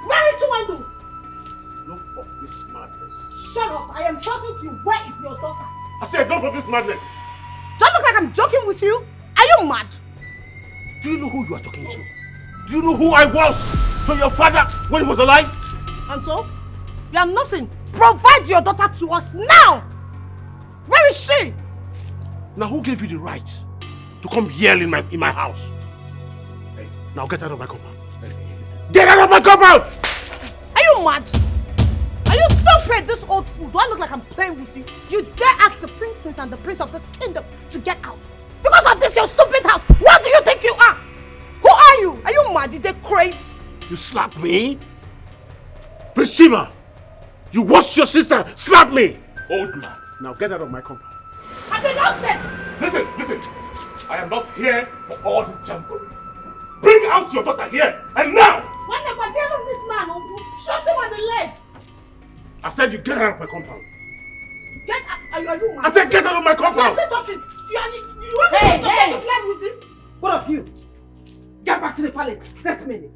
Where is Chiwando? Enough of this madness. Shut up! I am talking to you. Where is your daughter? I said enough of this madness. Don't look like I'm joking with you. Are you mad? Do you know who you are talking to? Do you know who I was to your father when he was alive? And so? You are nothing. Provide your daughter to us now! Where is she? Now who gave you the right to come yell in my house? Hey, now get out of my compound. Hey, get out of my compound! Are you mad? Are you stupid, this old fool? Do I look like I'm playing with you? You dare ask the princess and the prince of this kingdom to get out? Because of this your stupid house! What do you think you are? Who are you? Are you mad? You did crazy? You slapped me? Prince Chima, you watched your sister slap me! Old man, now get out of my compound. I'm the downstairs. Listen. I am not here for all this jumble. Bring out your daughter here, and now! When the material of this man, Uncle, shot him on the leg. I said you get out of my compound. Get out. Are you mad? I said get out of my compound. You want to play with this? Both of you, get back to the palace this minute.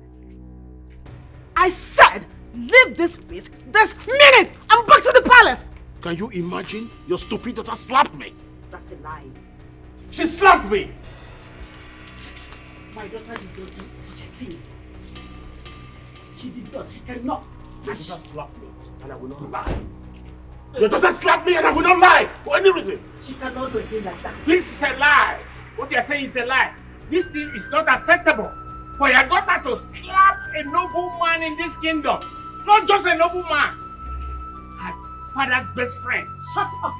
I said, leave this place this minute. I'm back to the palace. Can you imagine? Your stupid daughter slapped me. That's a lie. She slapped me. My daughter did not do such a thing. She did not. She cannot. Your daughter slapped me, and I will not lie. Your daughter slapped me, and I will not lie for any reason. She cannot do a thing like that. This is a lie. What you are saying is a lie. This thing is not acceptable. For your daughter to slap a noble man in this kingdom. Not just a noble man. Her father's best friend. Shut up.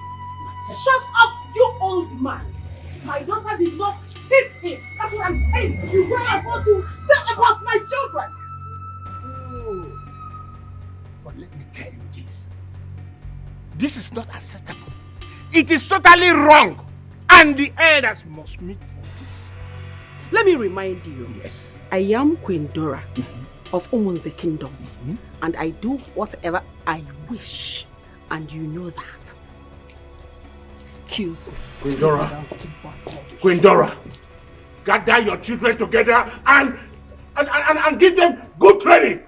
Shut up, you old man. My daughter did not hit him. That's what I'm saying. You don't afford to say about my children. Oh. But let me tell you this. This is not acceptable. It is totally wrong. And the elders must meet for this. Let me remind you. Yes. I am Queen Dora of Omonze Kingdom. And I do whatever I wish. And you know that. Excuse me. Queen Dora, gather your children together and give them good training.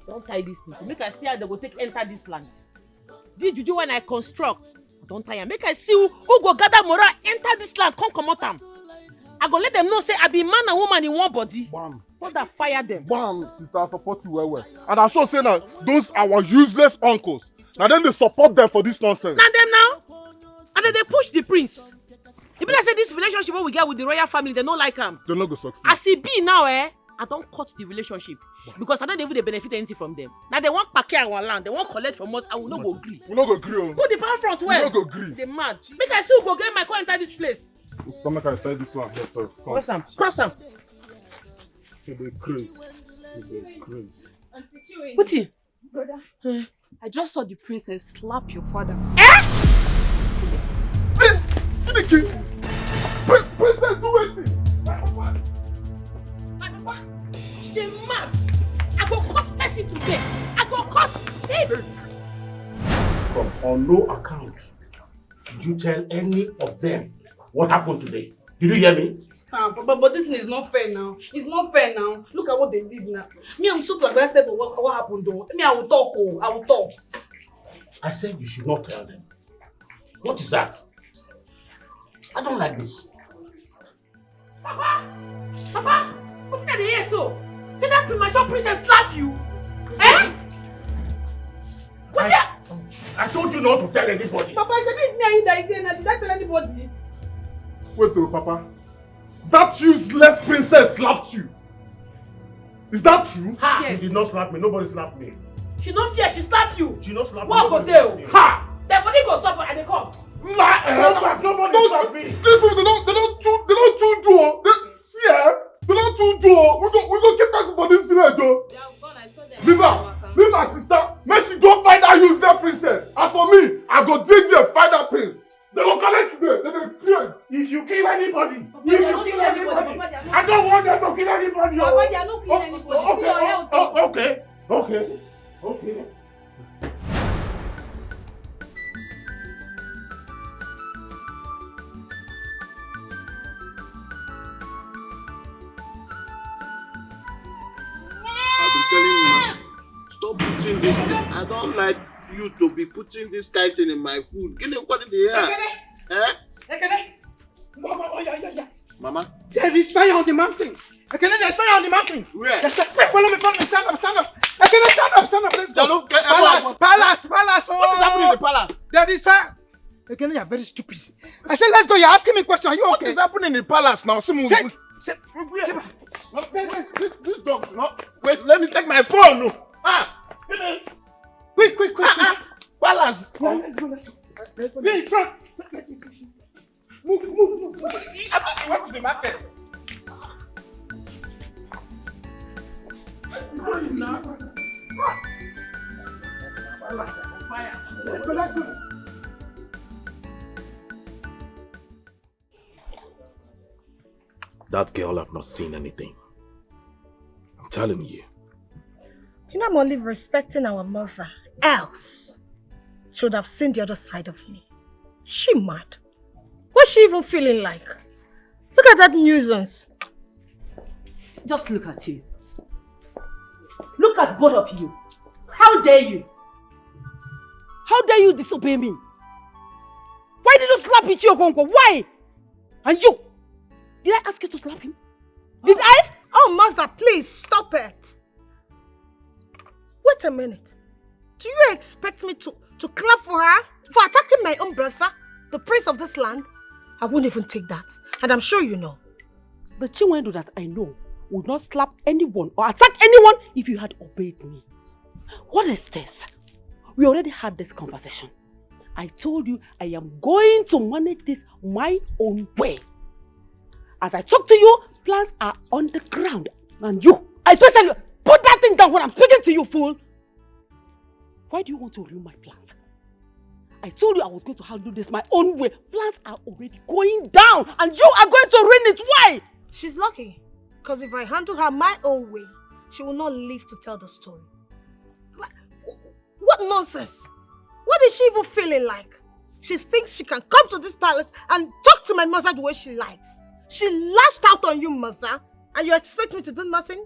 Don't tie this thing. Make I see how they go take enter this land. This juju when I construct. Don't tie am. Make I see who go gather moral enter this land. Come out am. I go let them know say I be man and woman in one body. Bam. What that fire them? Bam, sister, I support you well. And I sure say now, those our useless uncles. Now then they support them for this nonsense. Now them now. And then they push the prince. If I say this relationship we get with the royal family, they don't like him. They're not going to succeed. As it be now, I don't cut the relationship. Because I don't even benefit anything from them. Now they want pack our land, they want collect from us, and we no go agree. We no go agree. Put the pound front well. We no go agree. They mad. Make I still go get my car enter this place. Come make I tell this one here first. Cross him. Cross him. They crazy. What's it? Brother, I just saw the princess slap your father. See the king? Princess do anything. My papa, she's mad. I go cut person today. I go cut him. From on no account did you tell any of them what happened today. Did you hear me? But this thing is not fair now. It's not fair now. Look at what they did now. Me, I'm so flabbergasted for what happened though. Me, I will talk. Oh, I will talk. I said you should not tell them. What is that? I don't like this. Papa, what did I hear so? See that premature princess slap you? Eh? What's that? I told you not to tell anybody. Papa, I said it's me and you that is there now. Did I tell anybody? Wait though, Papa. That useless princess slapped you. Is that true? Ha! Yes. She did not slap me. Nobody slapped me. She not fear, she slap you. She not slap me. What go there? Ha! Their body go suffer and they come. Nobody slap me. These people, they don't too do. They don't too do. We go get us for this village, though. Leave her, sister. Make she go find that useless princess. As for me, I go dig there, find that prince. They will collect today. They will clear. If you kill anybody, I don't want them to kill anybody. Papa, they are not killing anybody. See your health. Okay. I've been telling you, stop putting this thing. I don't like you to be putting this kind of thing in my food. Get it, what in the air? Mama? There is fire on the mountain. There's fire on the mountain. Where? Follow me. Stand up. Stand up, let's go. Palace. Oh. What is happening in the palace? There is fire. Again, you are very stupid. I said, let's go. You're asking me a question. Are you okay? What is happening in the palace now? This dog is not. Wait, let me take my phone. Quick. Palace. Let's go. We're in front. Move. What is the market? that girl have not seen anything. I'm telling you. You know, I'm only respecting our mother. Else, she would have seen the other side of me. She mad. What's she even feeling like? Look at that nuisance. Just look at you. Look at both of you. How dare you? How dare you disobey me? Why did you slap Ichi Okonkwo? Why? And you? Did I ask you to slap him? Did I? Oh, mother, please stop it. Wait a minute. Do you expect me to clap for her? For attacking my own brother? The prince of this land? I won't even take that. And I'm sure you know. The Chinwendu that I know would not slap anyone or attack anyone if you had obeyed me. What is this? We already had this conversation. I told you I am going to manage this my own way. As I talk to you, plans are on the ground. And you, especially, put that thing down when I'm speaking to you, fool. Why do you want to ruin my plans? I told you I was going to handle this my own way. Plans are already going down and you are going to ruin it. Why? She's lucky. Because if I handle her my own way, she will not live to tell the story. What nonsense? What is she even feeling like? She thinks she can come to this palace and talk to my mother the way she likes. She lashed out on you, mother, and you expect me to do nothing?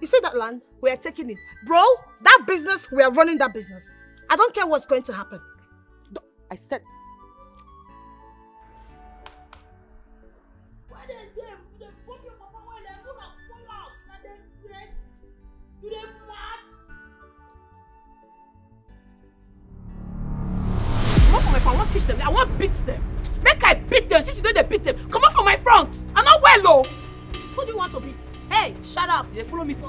You see that land? We are taking it. Bro, that business, we are running that business. I don't care what's going to happen. I said... I want to teach them. I want to beat them. Make I beat them since you know they beat them. Come on from my front. I'm not well, though. Who do you want to beat? Hey, shut up. They follow me. You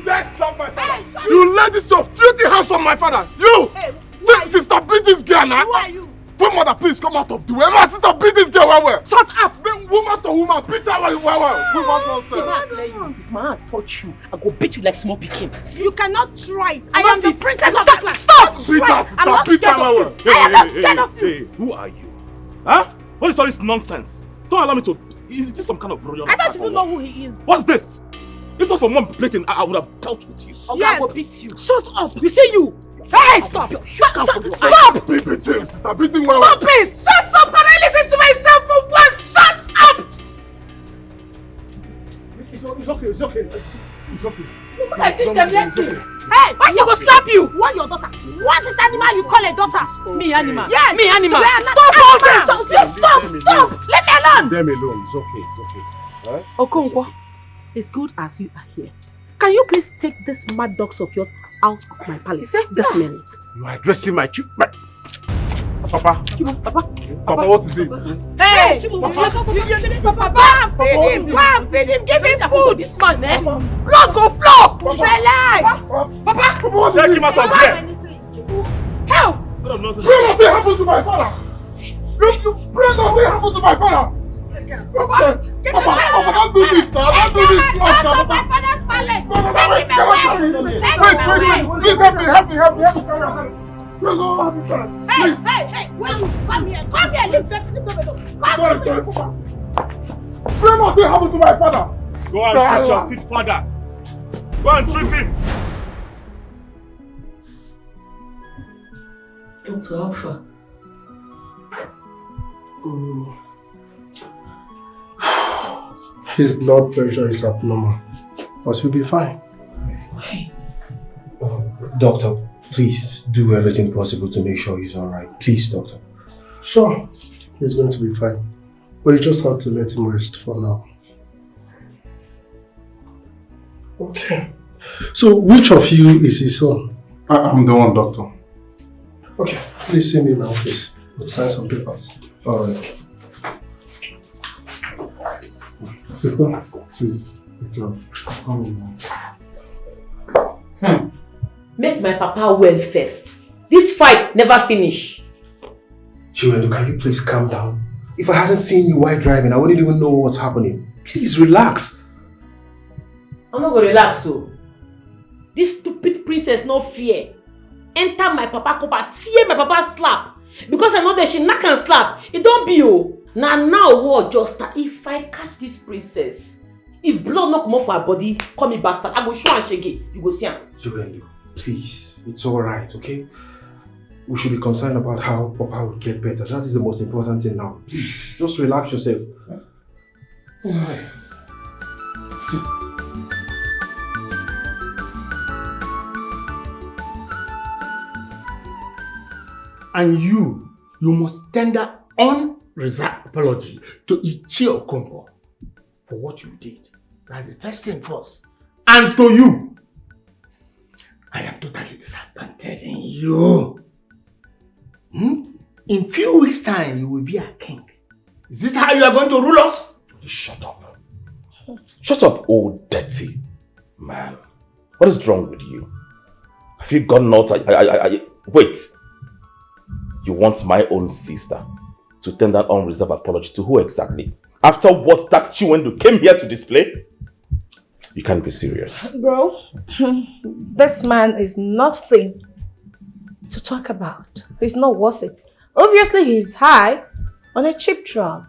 dare slap my father. You let this your filthy hands on my father. You! Hey, sister, beat this girl now. Who are you? Put mother, please come out of the way. My sister, beat this girl well. Shut up! Woman to woman, beat her well. We want nonsense. If my hand touch you, I go beat you like small pikin. You cannot try it. I am the princess of this land. Stop! Beat her, sister, I'm not beat scared her of well. you. I am not scared of you. Hey, who are you? Huh? What is all this nonsense? Don't allow me to... Is this some kind of royal... I don't even know who he is. What's this? If not for mom plating, I would have dealt with you. Okay, yes. I will beat you. Shut up! You say you! Hey, stop! Stop! Beat him, sister, beat him well. Stop it! Shut up! Can I listen to myself for once? Shut up! It's okay. It's okay. I teach them lesson. Hey, why she go slap you? What your daughter? What is animal you call a daughter? Me animal. Yes. Me animal. Stop! Stop! Let me alone. Leave them alone. It's okay. Huh? Okonkwo, as good as you are here, can you please take this mad dogs of yours out of my palace this minute? You are addressing my children. Papa, what is it? Hey! Papa, feed him, give him food. This man, eh? Blood go flow. Say lie. Papa, take him out of here. Help! Pray nothing happened to my father. You pray nothing happened to my father. Papa, don't do this now. Don't do this to us now. My father's palace. Wait, please help me carry her. Hey, wait, come here, leave them. Sorry, Papa. Pray nothing happened to my father. Go and treat your sick father. Go and treat him. Dr. Alpha. His blood pressure is abnormal, but he'll be fine. Doctor, please do everything possible to make sure he's alright. Please, doctor. Sure, he's going to be fine. But you just have to let him rest for now. Okay. So, which of you is his son? I'm the one, doctor. Okay, please see me in my office. We'll sign some papers. Alright. Sister, please, come in. Make my papa well first. This fight never finish. Chiwendu, can you please calm down? If I hadn't seen you while driving, I wouldn't even know what's happening. Please relax. I'm not gonna relax, so. This stupid princess no fear. Enter my papa cup, tear my papa slap. Because I know that she knock and slap. It don't be you. Now what just start? If I catch this princess, if blood not come off her body, call me bastard. I go show and shake. You go see her. Juvenile, please, it's alright, okay? We should be concerned about how Papa will get better. That is the most important thing now. Please, just relax yourself. Alright. And you must tender unreserved apology to Ichie Okonkwo for what you did. That's the first thing first. And to you, I am totally disappointed in you. In few weeks' time, you will be a king. Is this how you are going to rule us? Shut up. Shut up, old dirty man. What is wrong with you? Have you gone nuts? Wait. You want my own sister to tender that unreserved apology to who exactly? After what that Chiwendu came here to display? You can't be serious. Bro, this man is nothing to talk about. He's not worth it. Obviously, he's high on a cheap drug.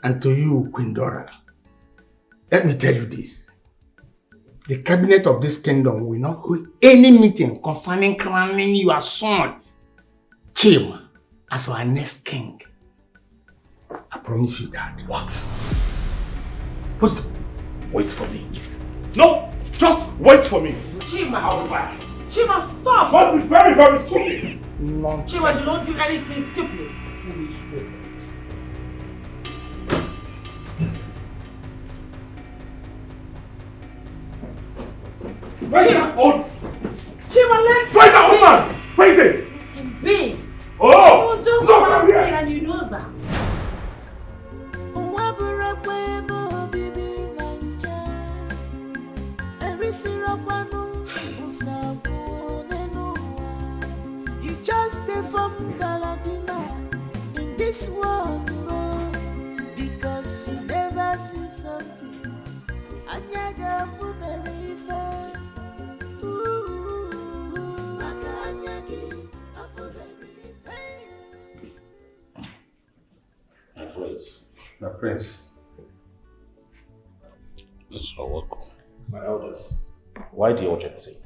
And to you, Queen Dora, let me tell you this. The cabinet of this kingdom will not hold any meeting concerning crowning your son, Chima, as our next king. I promise you that. What? Wait for me. No! Just wait for me! Chima! I'll be back. Chima, stop! Must be very, very stupid! Nonsense. Chima, you don't do anything stupid. Where's that old? Chima, let's Where's that old man? Where is it? Big. Oh! He was just Look, one I'm here. thing and you know that. You just stay from Galadina in this world, no, because you never see something. And you go for very fair. My prince. Yes, you're welcome. My elders, why the urgency?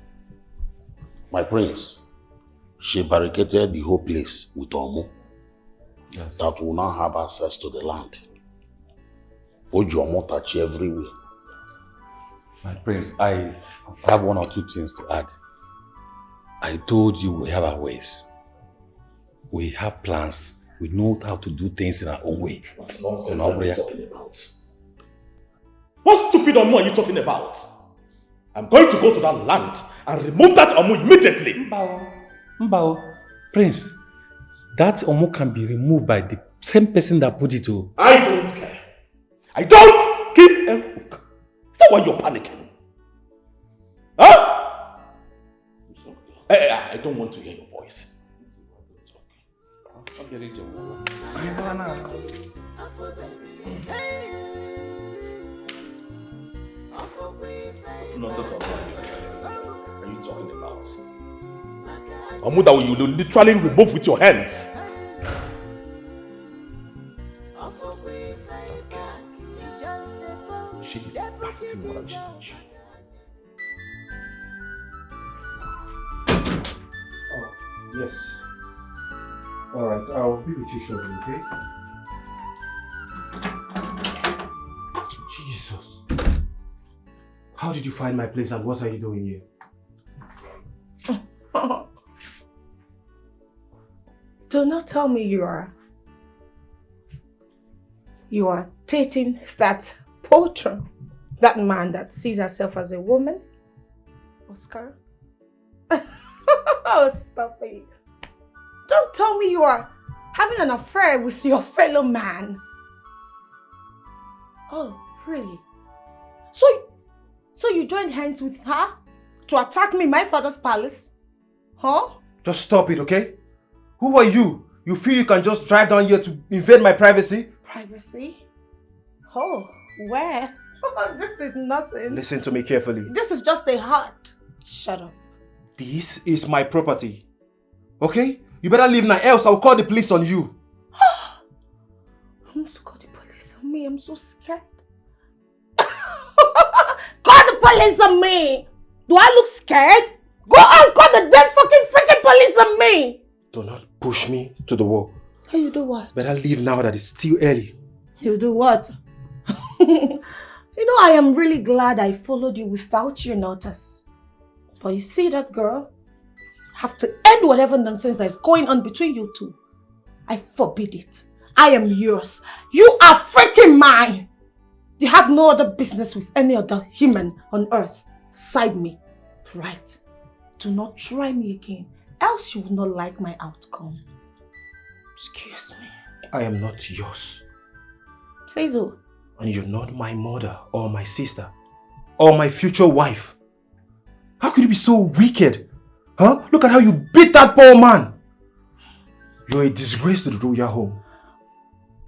My prince, she barricaded the whole place with Omo. Yes. That will now have access to the land. Omo touch everywhere. My prince, I have one or two things to add. I told you we have our ways. We have plans. We know how to do things in our own way. What nonsense are you talking about? What stupid Omo are you talking about? I'm going to go to that land and remove that Omo immediately. Mbao, Prince, that Omo can be removed by the same person that put it to. I don't care. I don't give a hook. Is that why you're panicking? Huh? I don't want to hear your voice. What nonsense are you talking about? Omo that you will literally remove with your hands. She is acting more than she is. Oh, yes. Alright, I'll be with you shortly, okay? Jesus. How did you find my place and what are you doing here? Do not tell me you are dating that patron, that man that sees herself as a woman, Oscar. Oh, stop it. Don't tell me you are having an affair with your fellow man. Oh, really? So you joined hands with her to attack me in my father's palace? Huh? Just stop it, okay? Who are you? You feel you can just drive down here to invade my privacy? Privacy? Oh, where? This is nothing. Listen to me carefully. This is just a heart. Shut up. This is my property. Okay? You better leave now, else I'll call the police on you. me. I'm so scared. Call the police on me. Do I look scared? Go and call the damn fucking freaking police on me. Do not push me to the wall. Hey, you do what? Better leave now that it's still early. You do what? You know, I am really glad I followed you without your notice. But you see that girl? Have to end whatever nonsense that is going on between you two. I forbid it. I am yours. You are freaking mine. You have no other business with any other human on earth aside me. Right? Do not try me again, else you will not like my outcome. Excuse me. I am not yours. Say so. And you're not my mother or my sister or my future wife. How could you be so wicked? Huh? Look at how you beat that poor man. You're a disgrace to the royal home.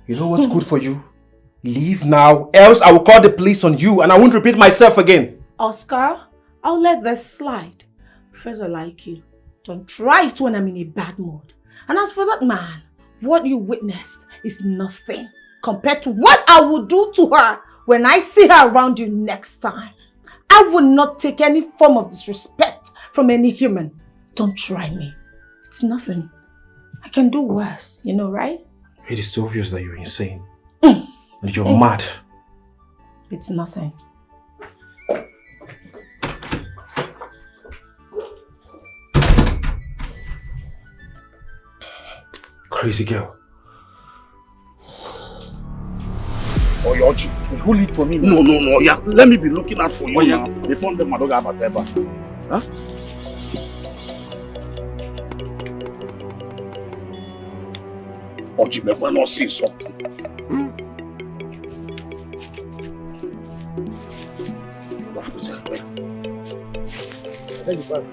You know what's good for you? Leave now, else I will call the police on you and I won't repeat myself again. Oscar, I'll let this slide. Because I like you. Don't try it when I'm in a bad mood. And as for that man, what you witnessed is nothing compared to what I will do to her when I see her around you next time. I will not take any form of disrespect from any human. Don't try me. It's nothing. I can do worse, you know, right? It is obvious that you're insane. And you're mad. It's nothing. Crazy girl. Oh, Yoji, hold it for me. No, yeah. Let me be looking out for you now. Before the Madoga have a table. Huh? Oji, me when not see something. What happens here? Thank you, Father.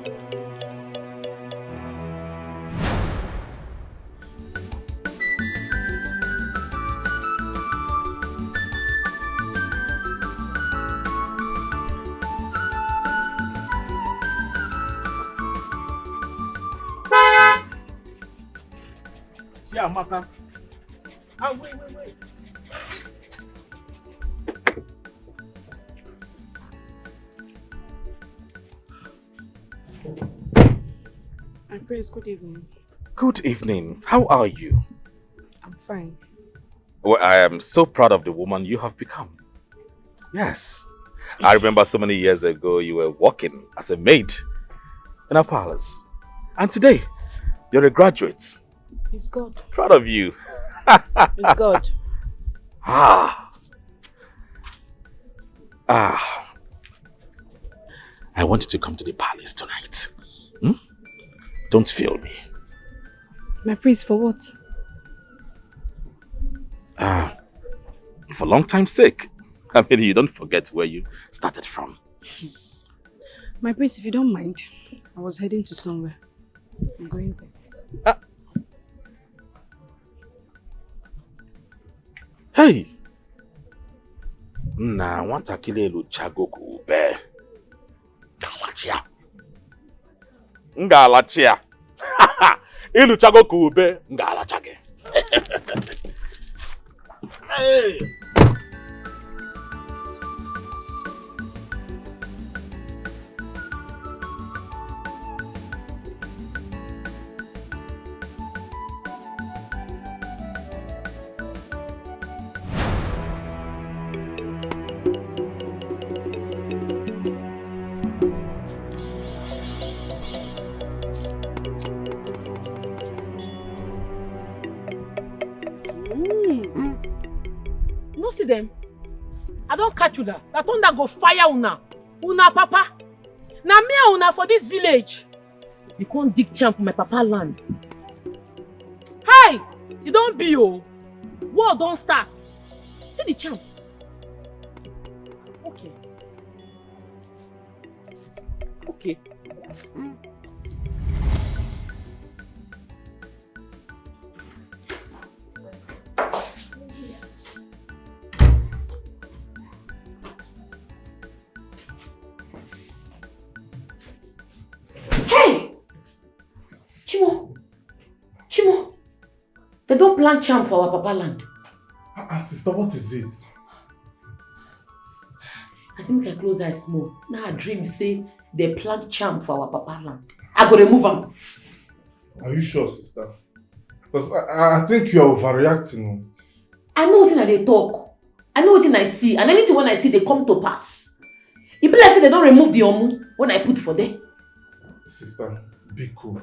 Yeah, Maka. Ah, wait. My praise, good evening. Good evening. How are you? I'm fine. Well, I am so proud of the woman you have become. Yes. I remember so many years ago you were working as a maid in a palace. And today, you're a graduate. It's God. Proud of you. It's God. I want you to come to the palace tonight. Don't fail me. My praise for what? For long time's sake. I mean, you don't forget where you started from. My praise, if you don't mind, I was heading to somewhere. I'm going there. Hey! Nah, nwatakịrị elu chago ka ube. Galachia. Ngalachia. Ilu chago ka ube, ngalacha gị. Hey! No see them. I don't catch you that. That thunder go fire una. Una papa. Na me and una for this village. You can't dig champ for my papa land. Hey! You don't be oh. War don't start. See the champ. Okay. Okay. Chimo, they don't plant charm for our papa land. sister, what is it? I think I close eyes small. Now I dream say they plant charm for our papa land. I go remove them. Are you sure, sister? Because I think you are overreacting. I know what they talk. I know what I see. And anything when I see, they come to pass. It be like say they don't remove the omu when I put for them. Sister, be cool.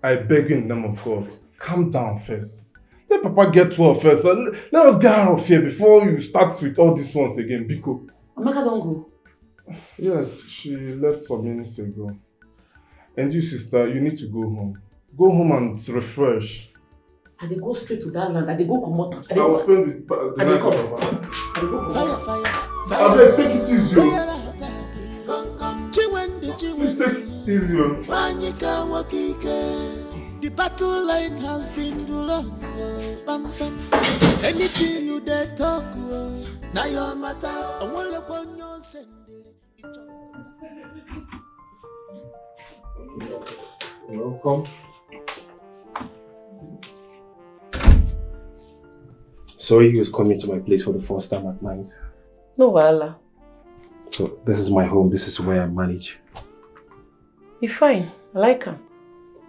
I beg you in the name of God. Calm down first. Let Papa get well first. Let us get out of here before you start with all these ones again. Be cool. Amaka don't go. Yes, she left some minutes ago. And you, sister, you need to go home. Go home and refresh. And they go straight to that land. And they go come out. I will spend the night with Papa. Fire. Abeg, take it easy. Please take it easy. The battle line has been long. Anything you dare talk, now your matter. I want to go on your send. Welcome. Sorry you was coming to my place for the first time at night. No wahala. So this is my home, this is where I manage. You're fine. I like her.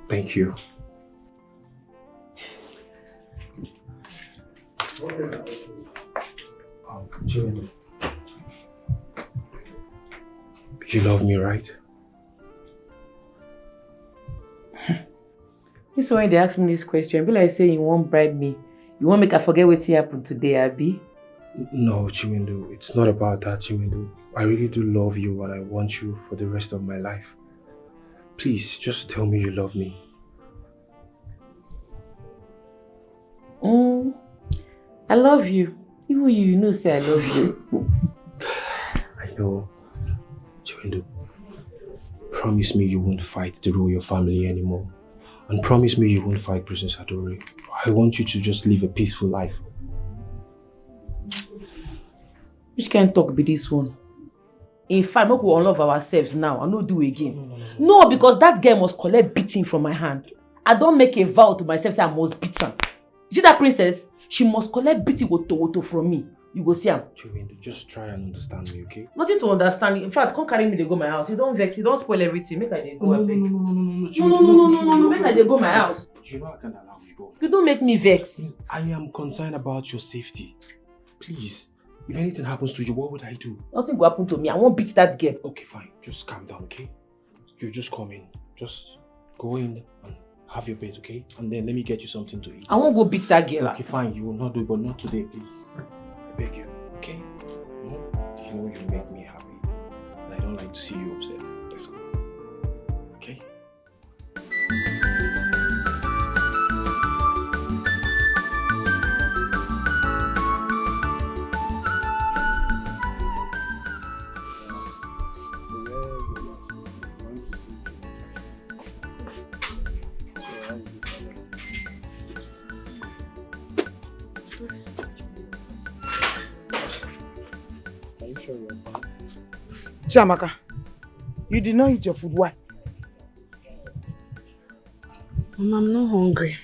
Thank you. Jimmy, you love me, right? You saw when they ask me this question, be like say you won't bribe me. You won't make I forget what happened today, Abby? No, Chimindu, it's not about that, Chimindu. I really do love you and I want you for the rest of my life. Please, just tell me you love me. I love you. Even you know say I love you. I know. Chimindu, promise me you won't fight the royal family anymore. And promise me you won't fight Princess Adore. I want you to just live a peaceful life. Which kind of talk be this one? In fact, we will unlove ourselves now. I no do again. No, because that girl must collect beating from my hand. I don't make a vow to myself say I must beat her. You see that princess? She must collect beating woto from me. You go see her. Just try and understand me, okay? Nothing to understand. In fact, come carry me to go my house. You don't vex. You don't spoil everything. Make I dey go. No, Make I dey go my house. You know I can't allow you go. You don't make me vex. I am concerned about your safety. Please. If anything happens to you, what would I do? Nothing will happen to me. I won't beat that girl. Okay, fine. Just calm down, okay? You just come in. Just go in and have your bed, okay? And then let me get you something to eat. I won't go beat that girl. Okay, fine. You will not do it, but not today, please. I beg you, okay? You know you make me happy. And I don't like to see you upset. Let's go. Okay? Chiamaka, you did not eat your food. Why? Mom, I'm not hungry.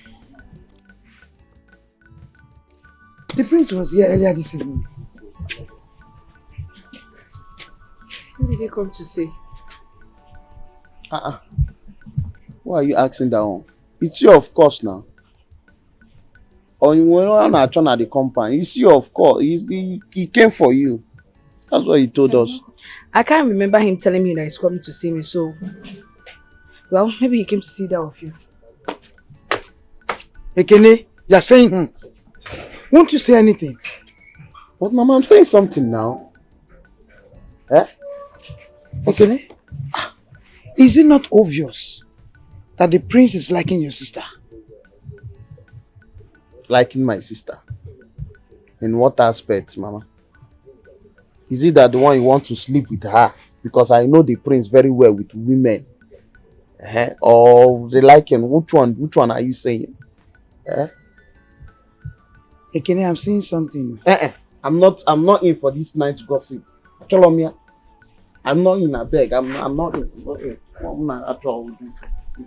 The prince was here earlier this evening. What did he come to say? Why are you asking that one? It's you, of course, now. Or you were not trying at the compound. It's you, of course. He came for you. That's what he told us. I can't remember him telling me that he's coming to see me, so... Well, maybe he came to see that of you. Ekene, you're saying, Won't you say anything? But Mama, I'm saying something now. Eh? Ekene, is it not obvious that the prince is liking your sister? Liking my sister? In what aspect, Mama? Is it that the one you want to sleep with her? Because I know the prince very well with women. Or they like him. Which one are you saying? Ekene, I'm saying something. I'm not in for this night's gossip. I'm not in a beg. I'm not in. I'm not at all.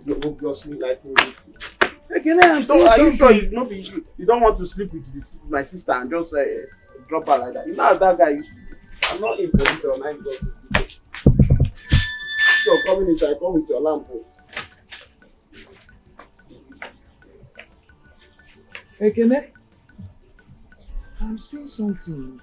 You obviously like me. Again, I'm saying Are you sure something. You don't want to sleep with my sister and just drop her like that? You know how that guy used to do. I'm not in for this all night. So coming inside, come with your lamp. Again, I'm saying something.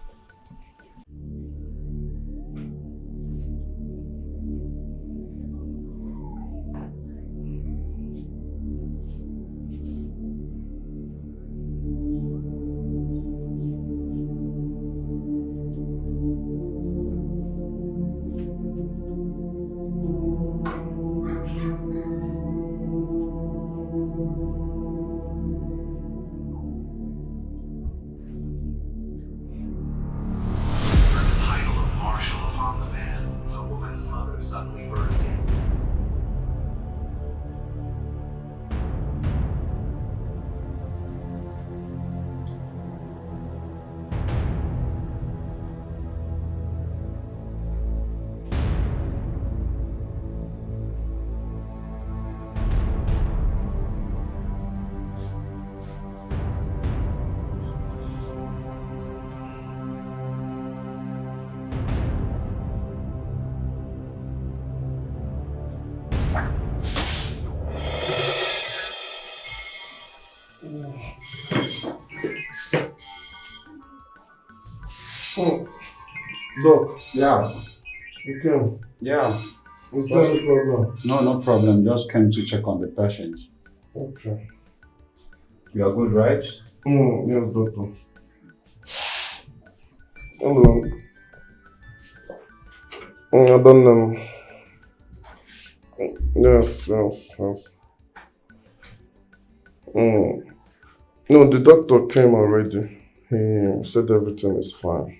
Look, Yeah. okay. Yeah. Is there any problem? No problem. Just came to check on the patient. Okay. You are good, right? Yes, doctor. Hello. I don't know. Yes. No, the doctor came already. He said everything is fine.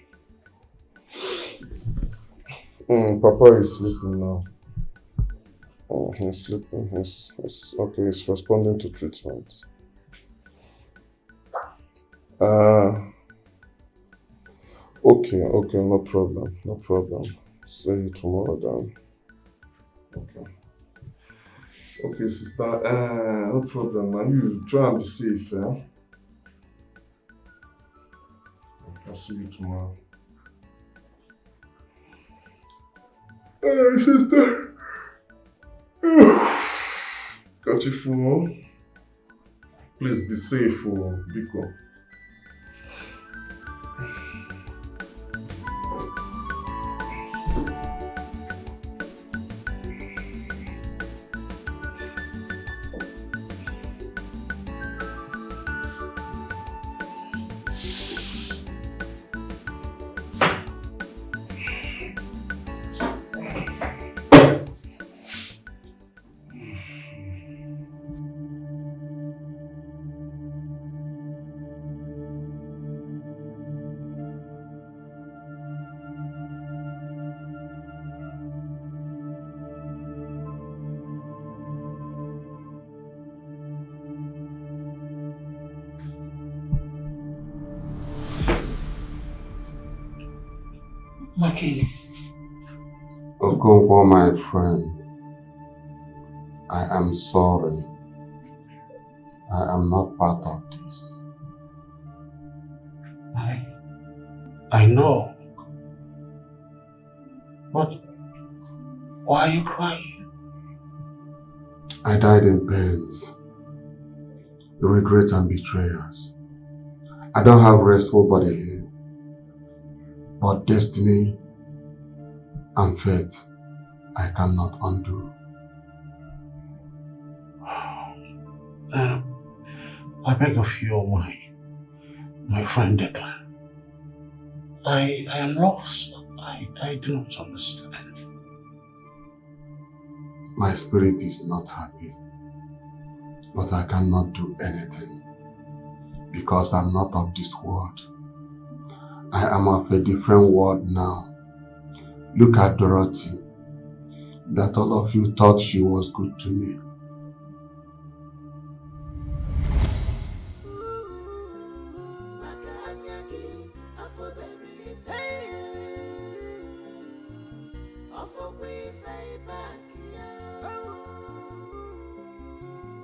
Papa is sleeping now. He's sleeping. He's okay. He's responding to treatment. Okay, no problem. See you tomorrow then. Okay, sister, no problem. And you try and be safe, eh? I'll see you tomorrow. Sister. Got your phone? Please be safe, Biko. Maki. Okonkwo, my friend, I am sorry. I am not part of this. I know. But why are you crying? I died in pains, regret and betrayals. I don't have restful body here, but destiny and fate I cannot undo. I beg of you, my friend Dikeh. I am lost. I do not understand. My spirit is not happy, but I cannot do anything because I'm not of this world. I am of a different world now. Look at Dorothy, that all of you thought she was good to me.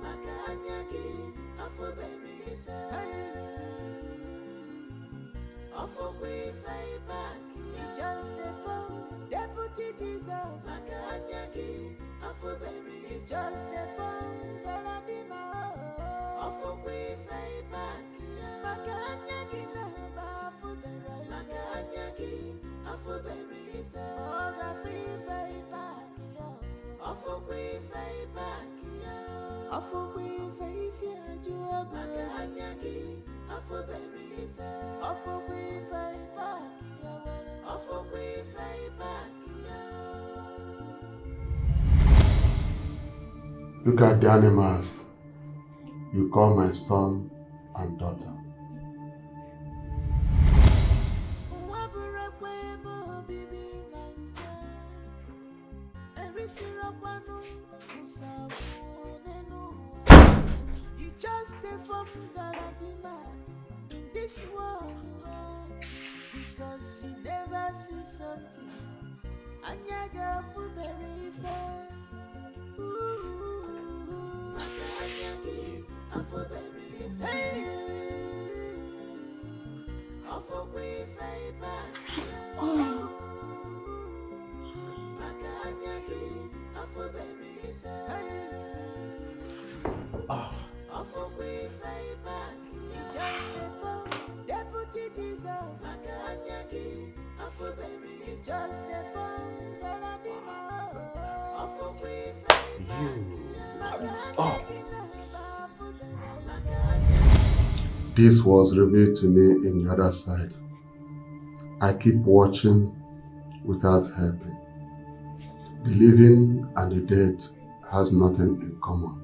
Maka anyagi Just the phone, Deputy Jesus. Just the phone, Galadima. Makanyagi na bafu berai. Makanyagi afu berai fe. Oga free fei pakia. Afu free fei pakia. Afu free fei si ajua. Makanyagi afu berai fe. Afu free fei pakia. Afu free fei pakia. Look at the animals you call my son and daughter. You just stay from Galadima in this world because she never sees something. Anyaga for very fair. Just the phone, Deputy Jesus. Just the phone, Galadima. This was revealed to me in the other side. I keep watching without helping. The living and the dead has nothing in common.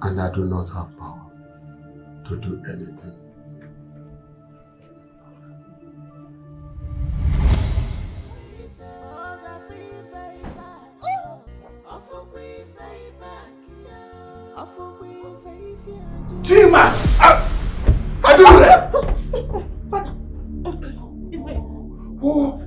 And I do not have power to do anything. Chima! I do that! Father! Oh.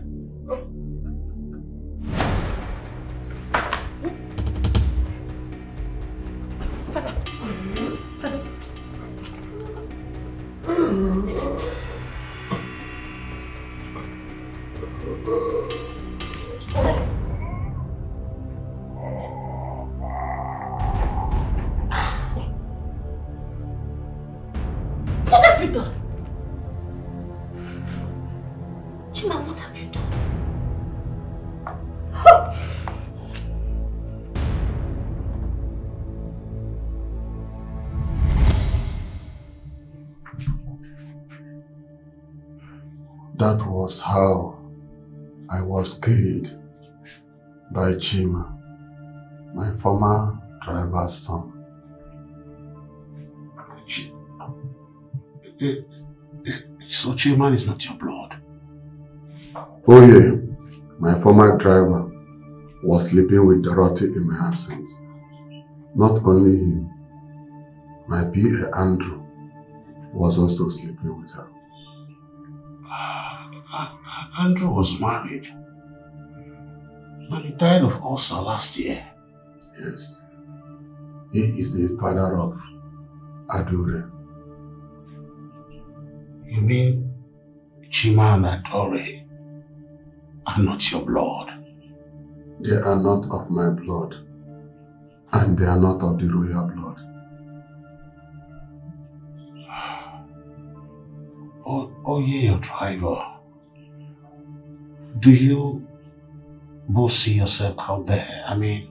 That was how I was killed by Chima, my former driver's son. So Chima is not your blood? Oh yeah, my former driver was sleeping with Dorothy in my absence. Not only him, my PA Andrew was also sleeping with her. Andrew was married, but he died of ulcer last year. Yes, he is the father of Adore. You mean Chima and Adore are not your blood? They are not of my blood, and they are not of the royal blood. Oh yeah, your driver. Do you both see yourself out there? I mean,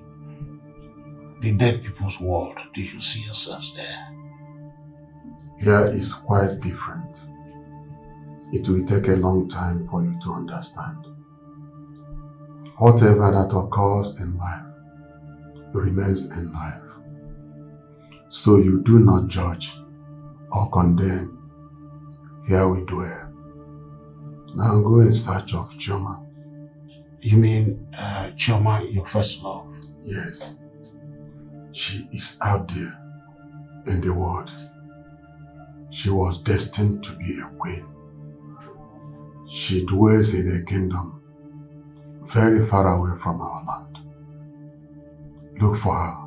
the dead people's world. Do you see yourselves there? Here is quite different. It will take a long time for you to understand. Whatever that occurs in life remains in life. So you do not judge or condemn. Here we dwell. Now go in search of Choma. You mean Choma, your first love? Yes. She is out there in the world. She was destined to be a queen. She dwells in a kingdom very far away from our land. Look for her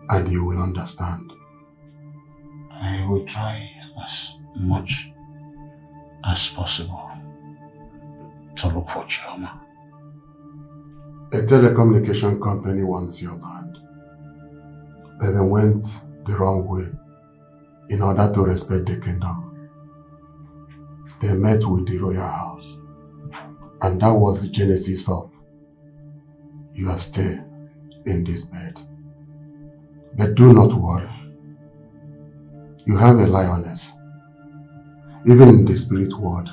and you will understand. I will try as much as possible to look for Chioma. A telecommunication company wants your land, but they went the wrong way in order to respect the kingdom. They met with the royal house, and that was the genesis of your stay in this bed. But do not worry. You have a lioness. Even in the spirit world,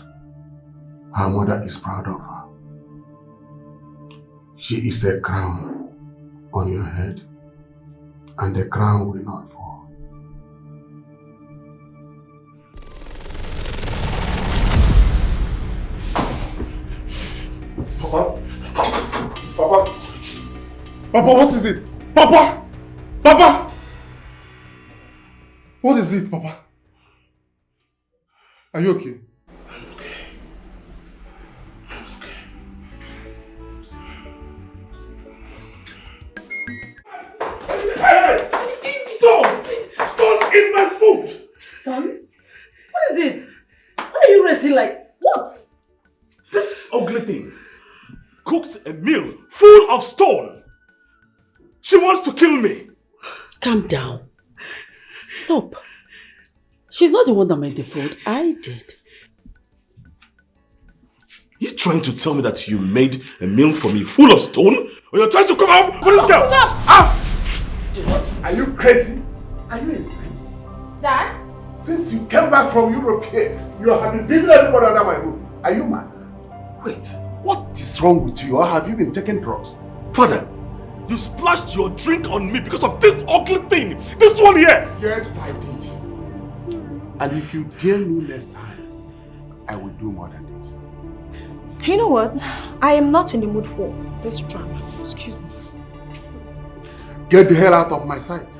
her mother is proud of her. She is a crown on your head, and the crown will not fall. Papa? Papa? Papa, what is it? Papa! Papa! What is it, Papa? Are you okay? Stone in my food! Son? What is it? Why are you racing like what? This ugly thing cooked a meal full of stone. She wants to kill me. Calm down. Stop. She's not the one that made the food. I did. You trying to tell me that you made a meal for me full of stone? Or you're trying to come out for this girl? Stop! Ah! What? Are you crazy? Are you insane? Dad? Since you came back from Europe here, you have been beating everybody under my roof. Are you mad? Wait, what is wrong with you? Or have you been taking drugs? Father, you splashed your drink on me because of this ugly thing. This one here. Yes, I did. And if you dare me next time, I will do more than this. You know what? I am not in the mood for this drama. Excuse me. Get the hell out of my sight.